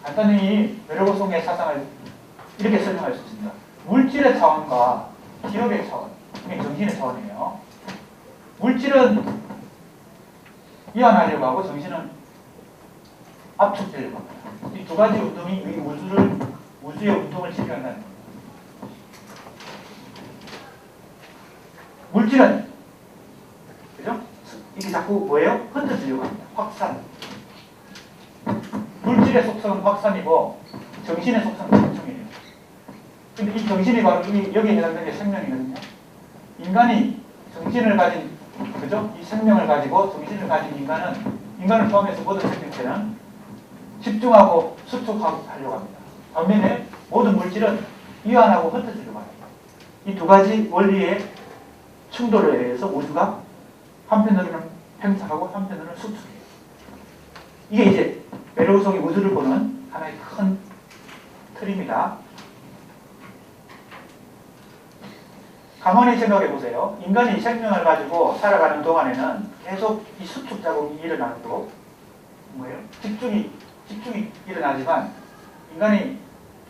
간단히 베르고성의 사상을 이렇게 설명할 수 있습니다. 물질의 차원과 기억의 차원, 이게 정신의 차원이에요. 물질은 이완하려고 하고 정신은 압축되려고 합니다. 이 두 가지 운동이 이 우주의 운동을 실현한다는 겁니다. 물질은, 그죠? 이게 자꾸 뭐예요? 흩어지려고 합니다. 확산. 물질의 속성은 확산이고 정신의 속성은 집중이에요. 근데 이 정신이 바로 여기에 해당되는 게 생명이거든요. 인간이 정신을 가진, 그죠? 이 생명을 가지고 정신을 가진 인간을 포함해서 모든 생명체는 집중하고 수축하려고 합니다. 반면에 모든 물질은 이완하고 흩어지려고 합니다. 이 두 가지 원리의 충돌에 의해서 우주가 한편으로는 팽창하고 한편으로는 수축해요. 이게 이제 베르고성이 우주를 보는 하나의 큰 틀입니다. 가만히 생각해 보세요. 인간이 생명을 가지고 살아가는 동안에는 계속 이 수축 작용이 일어나고 뭐예요? 집중이 일어나지만 인간이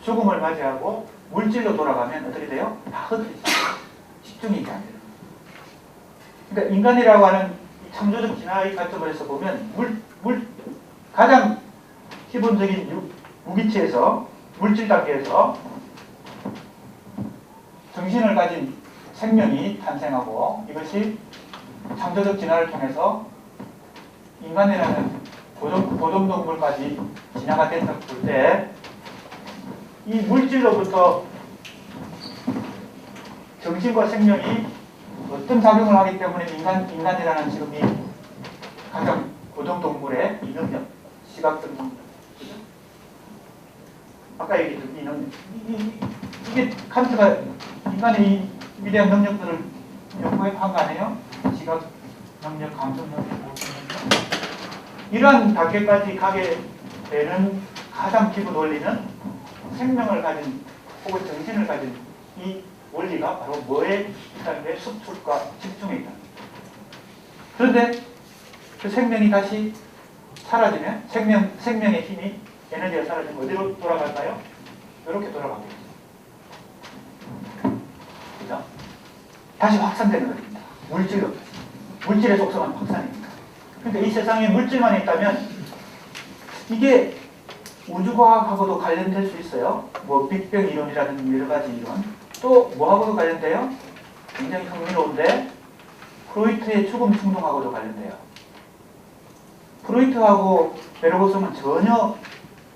죽음을 맞이하고 물질로 돌아가면 어떻게 돼요? 다 흩어지죠. 집중이 안 돼요. 그러니까 인간이라고 하는 이 창조적 진화의 관점에서 보면 가장 기본적인 무기체에서 물질 단계에서 정신을 가진 생명이 탄생하고 이것이 창조적 진화를 통해서 인간이라는 고정동물까지 진화가 됐을 때 이 물질로부터 정신과 생명이 어떤 작용을 하기 때문에 인간이라는 지금 이 가장 고정동물의 이 능력, 시각적 능력, 아까 얘기했던 이 능력, 이게 칸트가 인간의 이 위대한 능력들을 연구한 거 아니에요? 시각 능력, 감정 능력, 이러한 단계까지 가게 되는 가장 기본 원리는 생명을 가진 혹은 정신을 가진 이 원리가 바로 뭐에 있다는 게 수축과 집중에 있다. 그런데 그 생명이 다시 사라지면 생명의 힘이 에너지가 사라지면 어디로 돌아갈까요? 이렇게 돌아가겠죠. 그죠? 다시 확산되는 겁니다. 물질로. 물질의 속성은 확산입니다. 그러니까 이 세상에 물질만 있다면 이게 우주과학하고도 관련될 수 있어요. 뭐 빅뱅 이론이라든지 여러 가지 이론. 또 뭐하고도 관련돼요? 굉장히 흥미로운데 프로이트의 죽음 충동하고도 관련돼요. 프로이트하고 베르고성은 전혀,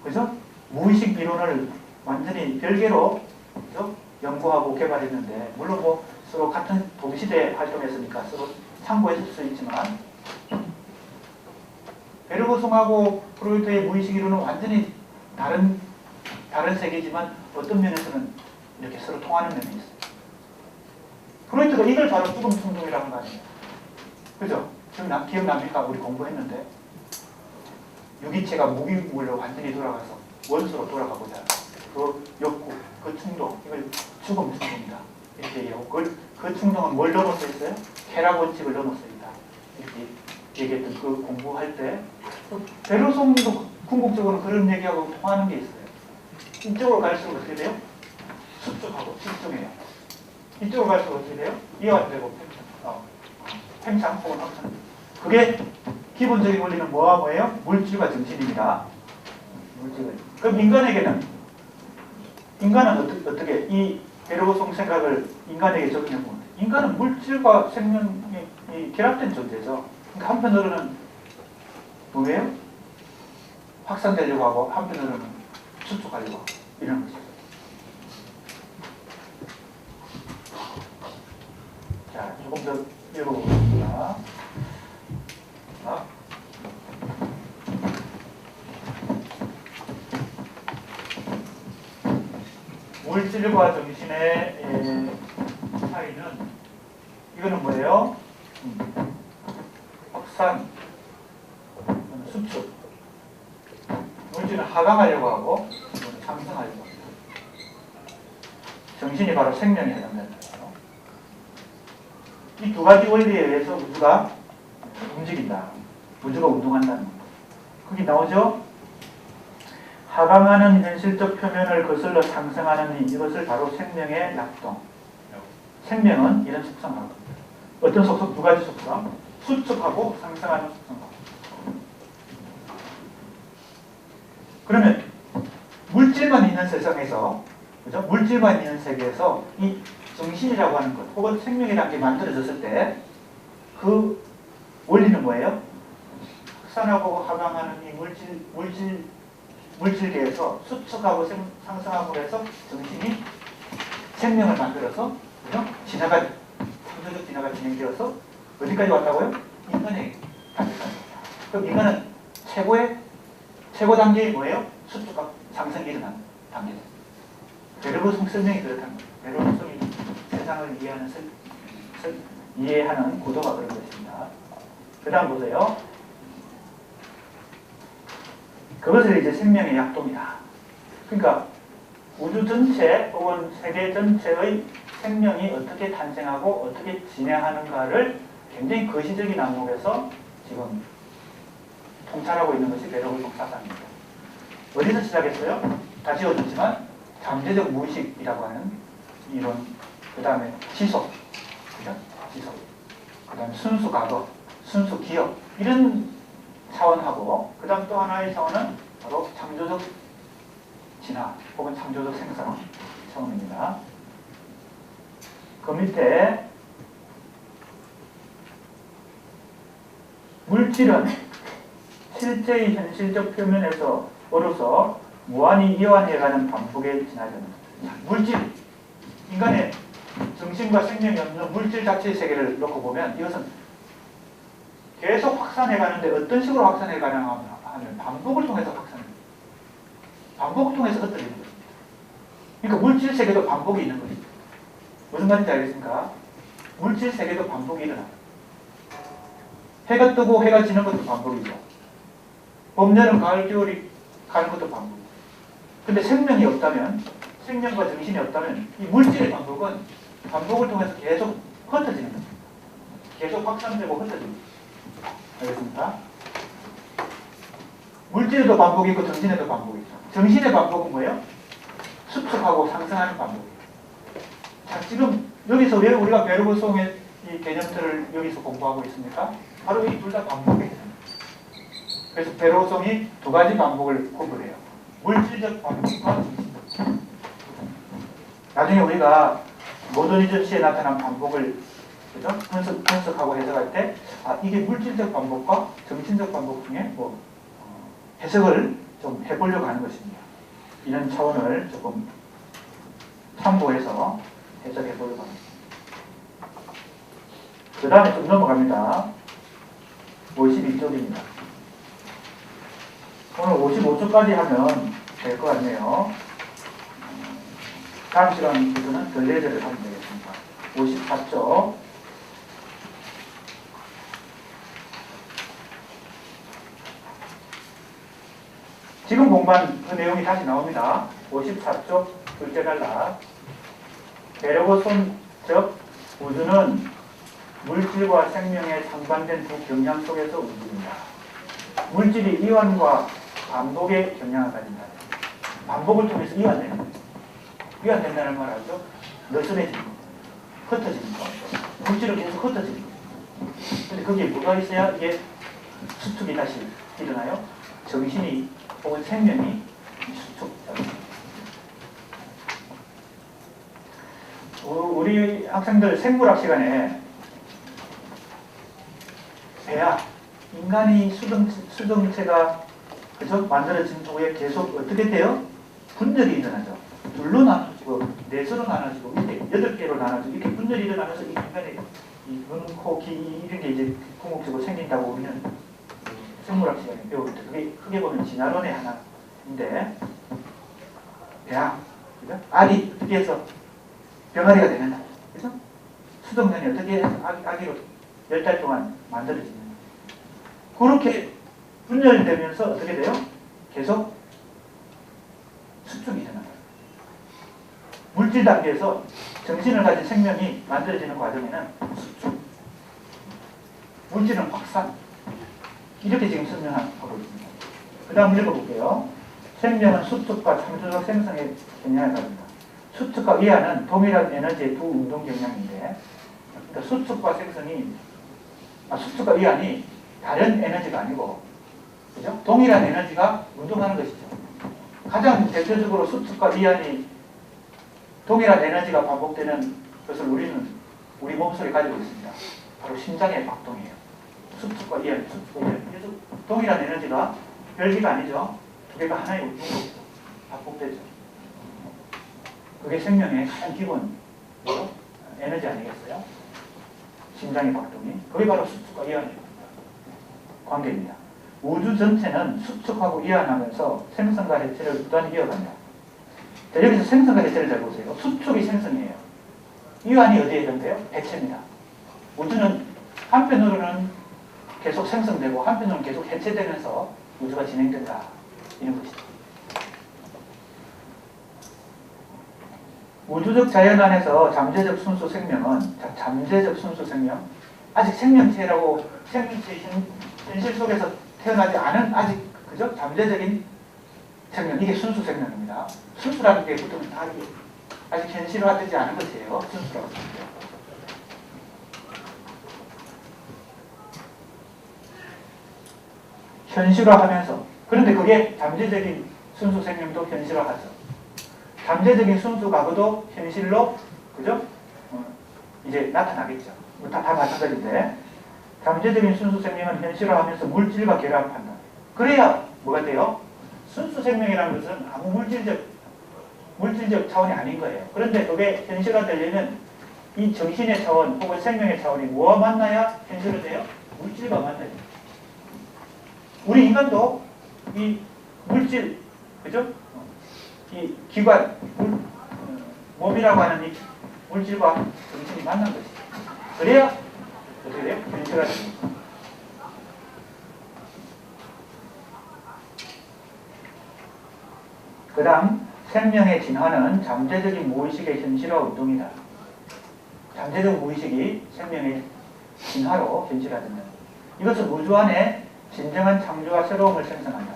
그죠? 무의식 이론을 완전히 별개로, 그죠? 연구하고 개발했는데 물론 뭐 서로 같은 동시대에 활동했으니까 서로 참고했을 수 있지만 베르고성하고 프로이트의 무의식 이론은 완전히 다른 세계지만 어떤 면에서는 이렇게 서로 통하는 면이 있어요. 프로이트가 이걸 바로 죽음 충동이라는 거 아니에요. 그죠? 지금 기억납니까? 우리 공부했는데 유기체가 무기물로 완전히 돌아가서 원소로 돌아가고자 그 욕구, 그 충동, 이걸 죽음 충동이다. 이렇게 얘기하고 그 충동은 뭘 넘어서 있어요? 쾌락 원칙을 넘어서 있다. 이렇게 얘기했던 그 공부할 때 베르송도 궁극적으로 그런 얘기하고 통하는 게 있어요. 이쪽으로 갈수록 어떻게 돼요? 수축하고 집중해요. 이쪽으로 갈수록 어떻게 돼요? 이완되고 팽창 혹은 확산. 그게 기본적인 원리는 뭐와 뭐예요? 물질과 정신입니다. 물질을. 그럼 인간은 어떻게 이 베르송 생각을 인간에게 적용해보면 인간은 물질과 생명이 결합된 존재죠. 그러니까 한편으로는 뭐예요? 확산되려고 하고 한편으로는 수축하려고 하고 이런 거죠. 자, 조금 더 읽어보겠습니다. 물질과 정신의 차이는 이거는 뭐예요? 확산, 수축. 물질은 하강하려고 하고 상승하려고 합니다. 정신이 바로 생명에 해당된다. 이 두 가지 원리에 의해서 우주가 움직인다. 우주가 운동한다는 겁니다. 거기 나오죠? 하강하는 현실적 표면을 거슬러 상승하는 이것을 바로 생명의 약동. 생명은 이런 속성을 합니다. 어떤 속성? 두 가지 속성. 수축하고 상승하는 속성을. 그러면 물질만 있는 세상에서, 그죠? 물질만 있는 세계에서 이 정신이라고 하는 것, 혹은 생명이라는 게 만들어졌을 때 그 원리는 뭐예요? 확산하고 하강하는 이 물질계에서 수축하고 상승하고 해서 정신이 생명을 만들어서, 그죠? 창조적 진화가 진행되어서 어디까지 왔다고요? 인간에게達成. 그럼 인간은 최고 단계이 뭐예요? 수축과 상승이 일어나는 단계죠. 베르그송 설명이 그렇다는 거예요. 베르그송이 세상을 이해하는 구도가 그런 것입니다. 그 다음 보세요. 그것을 이제 생명의 약동이다. 그러니까 우주 전체 혹은 세계 전체의 생명이 어떻게 탄생하고 어떻게 진행하는가를 굉장히 거시적인 안목에서 지금 통찰하고 있는 것이 베르그송 사상입니다. 어디서 시작했어요? 다 지워졌지만 잠재적 무의식이라고 하는 이론, 그 다음에 지속, 그죠? 지속, 그 다음에 순수 과거, 순수 기억, 이런 차원하고, 그 다음 또 하나의 차원은 바로 창조적 진화 혹은 창조적 생성 차원입니다. 그 밑에 물질은 실제의 현실적 표면에서 오로서 무한히 이완해가는 반복의 진화전. 물질, 인간의 정신과 생명이 없는 물질 자체의 세계를 놓고 보면 이것은 계속 확산해가는데 어떤 식으로 확산해가냐 하면 반복을 통해서 확산해요. 반복을 통해서 흩어지는 것입니다. 그러니까 물질 세계도 반복이 있는 것입니다. 무슨 말인지 알겠습니까? 물질 세계도 반복이 일어나요. 해가 뜨고 해가 지는 것도 반복이죠. 봄, 여름, 가을, 겨울이 가는 것도 반복이죠. 근데 생명이 없다면, 생명과 정신이 없다면 이 물질의 반복은 반복을 통해서 계속 흩어지는 겁니다. 계속 확산되고 흩어집니다. 알겠습니까? 물질에도 반복이 있고 정신에도 반복이 있죠. 정신의 반복은 뭐예요? 수축하고 상승하는 반복이에요. 자, 지금 여기서 왜 우리가 베르그송의 이 개념들을 여기서 공부하고 있습니까? 바로 이 둘 다 반복이에요. 그래서 베르그송이 두 가지 반복을 구분해요. 물질적 반복과 정신적 반복. 나중에 우리가 모더니즘 시에 나타난 반복을, 그죠? 분석하고 해석할 때, 이게 물질적 반복과 정신적 반복 중에 해석을 좀 해보려고 하는 것입니다. 이런 차원을 조금 참고해서 해석해보려고 합니다. 그 다음에 좀 넘어갑니다. 52쪽입니다. 오늘 55쪽까지 하면 될 것 같네요. 다음 시간부터는 결례제를 하면 되겠습니다. 54쪽. 공부한 그 내용이 다시 나옵니다. 54쪽 둘째 단락. 베르고손 즉 우주는 물질과 생명에 상반된 두 경향 속에서 움직인다. 물질이 이완과 반복의 경향을 가진다. 반복을 통해서 이완되는 거죠. 이완된다는 말 알죠? 느슨해지는 거, 흩어지는 거. 물질은 계속 흩어지는 거예요. 근데 거기에 뭐가 있어야 이게 수축이 다시 일어나요? 정신이 혹은 생명이 수축. 우리 학생들 생물학 시간에 배아, 인간이 수정체가 그죠? 만들어진 후에 계속 어떻게 돼요? 분열이 일어나죠. 둘로 나눠지고, 넷으로 나눠지고, 이렇게 8개로 나눠지고, 이렇게 분열이 일어나면서 이 인간의 이 눈, 코, 귀 이런 게 이제 궁극적으로 생긴다고 우리는 생물학 시간에 배울 때 그게 크게 보면 진화론의 하나인데, 배아, 그죠? 알이 어떻게 해서 병아리가 되는다. 그죠? 수정면이 어떻게 해서 아기로 10달 동안 만들어지는다. 그렇게 분열되면서 어떻게 돼요? 계속 수축이 일어나요. 물질 단계에서 정신을 가진 생명이 만들어지는 과정에는 수축, 물질은 확산, 이렇게 지금 설명하고 있습니다. 그 다음 읽어볼게요. 생명은 수축과 창조적 생성에 경향을 가진다. 수축과 이하는 동일한 에너지의 두 운동 경향인데, 그러니까 수축과 이하니 다른 에너지가 아니고, 그죠? 동일한 에너지가 운동하는 것이죠. 가장 대표적으로 수축과 이하니 동일한 에너지가 반복되는 것을 우리는 우리 몸속에 가지고 있습니다. 바로 심장의 박동이에요. 수축과 이하니, 그래서 동일한 에너지가 별개가 아니죠. 두 개가 하나의 운동으로 반복되죠. 그게 생명의 가장 기본 에너지 아니겠어요? 심장의 박동이. 그게 바로 수축과 이하의 관계입니다. 우주 전체는 수축하고 이완하면서 생성과 해체를 부단히 이어간다. 자, 여기서 생성과 해체를 잘 보세요. 수축이 생성이에요. 이완이 어디에 있는데요? 해체입니다. 우주는 한편으로는 계속 생성되고 한편으로는 계속 해체되면서 우주가 진행된다. 이런 것이죠. 우주적 자연 안에서 잠재적 순수 생명은, 잠재적 순수 생명, 아직 생명체라고 생명체 현실 속에서 태어나지 않은 아직 그죠? 잠재적인 생명, 이게 순수 생명입니다. 순수라는 게 보통 다 아직 현실화되지 않은 것이에요. 순수라고 생각해요. 현실화하면서, 그런데 그게 잠재적인 순수 생명도 현실화하죠. 잠재적인 순수 과거도 현실로 그죠? 이제 나타나겠죠. 다 마찬가지인데, 잠재적인 순수 생명은 현실화하면서 물질과 결합한다. 그래야 뭐가 돼요? 순수 생명이라는 것은 아무 물질적 차원이 아닌 거예요. 그런데 그게 현실화되려면 이 정신의 차원 혹은 생명의 차원이 뭐와 만나야 현실화돼요? 물질과 만나요. 우리 인간도 이 물질, 그죠? 이 기관, 몸이라고 하는 이 물질과 정신이 만난 것이죠. 그래야 어떻게 돼요? 현실화 됩니다. 그 다음 생명의 진화는 잠재적인 무의식의 현실화 운동이다. 잠재적 무의식이 생명의 진화로 현실화된다. 이것은 우주 안에 진정한 창조와 새로움을 생성한다.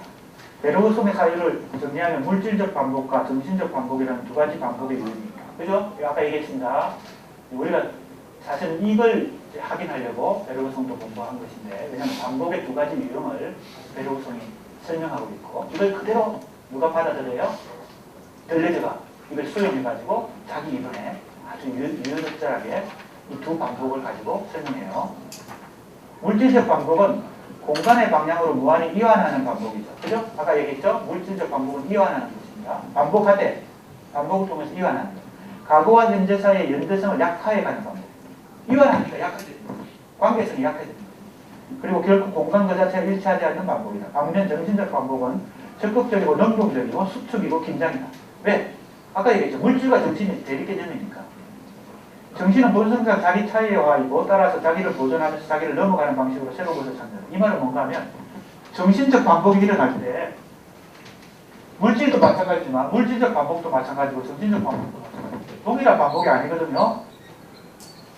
베르고손의 사유를 정리하면 물질적 반복과 정신적 반복이라는 두 가지 반복의 유형입니다. 그죠? 아까 얘기했습니다. 우리가 사실 이걸 확인하려고 베르고손도 공부한 것인데, 왜냐하면 반복의 두 가지 유형을 베르고손이 설명하고 있고, 이걸 그대로 누가 받아들여요? 들레즈가 이걸 수용해가지고 자기 이론에 아주 유효적절하게 이 두 반복을 가지고 설명해요. 물질적 반복은 공간의 방향으로 무한히 이완하는 반복이죠. 그죠? 아까 얘기했죠? 물질적 반복은 이완하는 것입니다. 반복하되 반복을 통해서 이완하는 것. 과거와 현재 사이의 연대성을 약화해가는 반복. 이완하니까 약화됩니다. 관계성이 약화됩니다. 그리고 결코 공간 그 자체가 일치하지 않는 반복이다. 반면 정신적 반복은 적극적이고 능동적이고 수축이고 긴장이다. 왜? 아까 얘기했죠. 물질과 정신이 대립개념이니까. 정신은 본성상 자기 차이와이고 따라서 자기를 보존하면서 자기를 넘어가는 방식으로 새로운 것을 찾는다. 이 말은 뭔가 하면 정신적 반복이 일어날 때 물질도 마찬가지지만 물질적 반복도 마찬가지고 정신적 반복도 마찬가지고 동일한 반복이 아니거든요.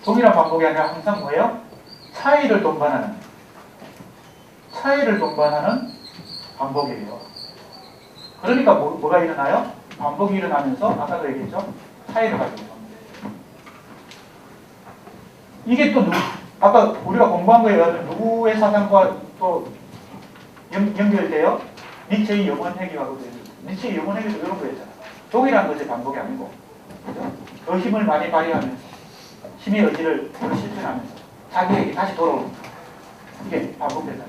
동일한 반복이 아니라 항상 뭐예요? 차이를 동반하는 반복이에요. 그러니까 뭐가 일어나요? 반복이 일어나면서 아까도 얘기했죠? 차이를 가지고 있습니다. 이게 또 아까 우리가 공부한 거에 의하면 누구의 사상과 또 연결돼요? 니체의 영혼회귀하고도 연결돼요. 니체의 영혼회귀도 이런 거였잖아. 동일한 것의 반복이 아니고, 그죠? 더 힘을 많이 발휘하면서 힘의 의지를 더 실천하면서 자기에게 다시 돌아오는 거. 이게 반복된다.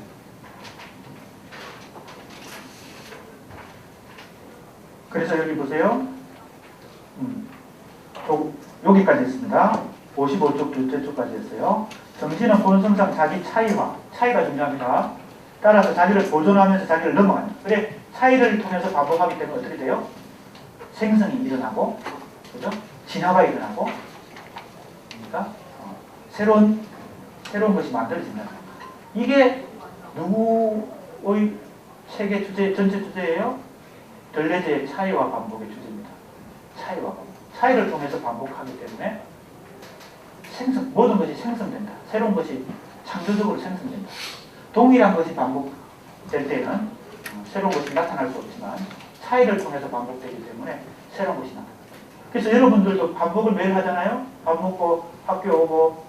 그래서 여기 보세요. 여기까지 했습니다. 55쪽 둘째 쪽까지 했어요. 정신은 본성상 자기 차이가 중요합니다. 따라서 자기를 보존하면서 자기를 넘어가는. 그래 차이를 통해서 반복하기 때문에 어떻게 돼요? 생성이 일어나고, 그죠? 진화가 일어나고, 그러니까 새로운 것이 만들어진다. 이게 누구의 책의 주제, 전체 주제예요? 들레즈의 차이와 반복의 주제입니다. 차이와 반복. 차이를 통해서 반복하기 때문에 모든 것이 생성된다. 새로운 것이 창조적으로 생성된다. 동일한 것이 반복될 때는 새로운 것이 나타날 수 없지만 차이를 통해서 반복되기 때문에 새로운 것이 나타난다. 그래서 여러분들도 반복을 매일 하잖아요. 밥 먹고 학교 오고,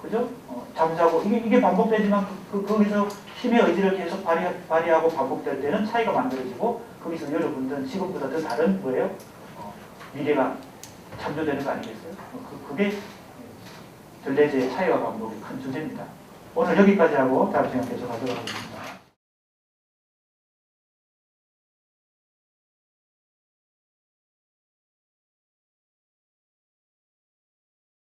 그죠? 잠자고 이게 반복되지만 거기서 힘의 의지를 계속 발휘하고 반복될 때는 차이가 만들어지고 거기서 여러분들은 지금보다 더 다른 뭐예요? 미래가 창조되는 거 아니겠어요? 그게 들레즈의 차이와 반복의 큰 주제입니다. 오늘 여기까지 하고 다음 시간 계속하도록 하겠습니다.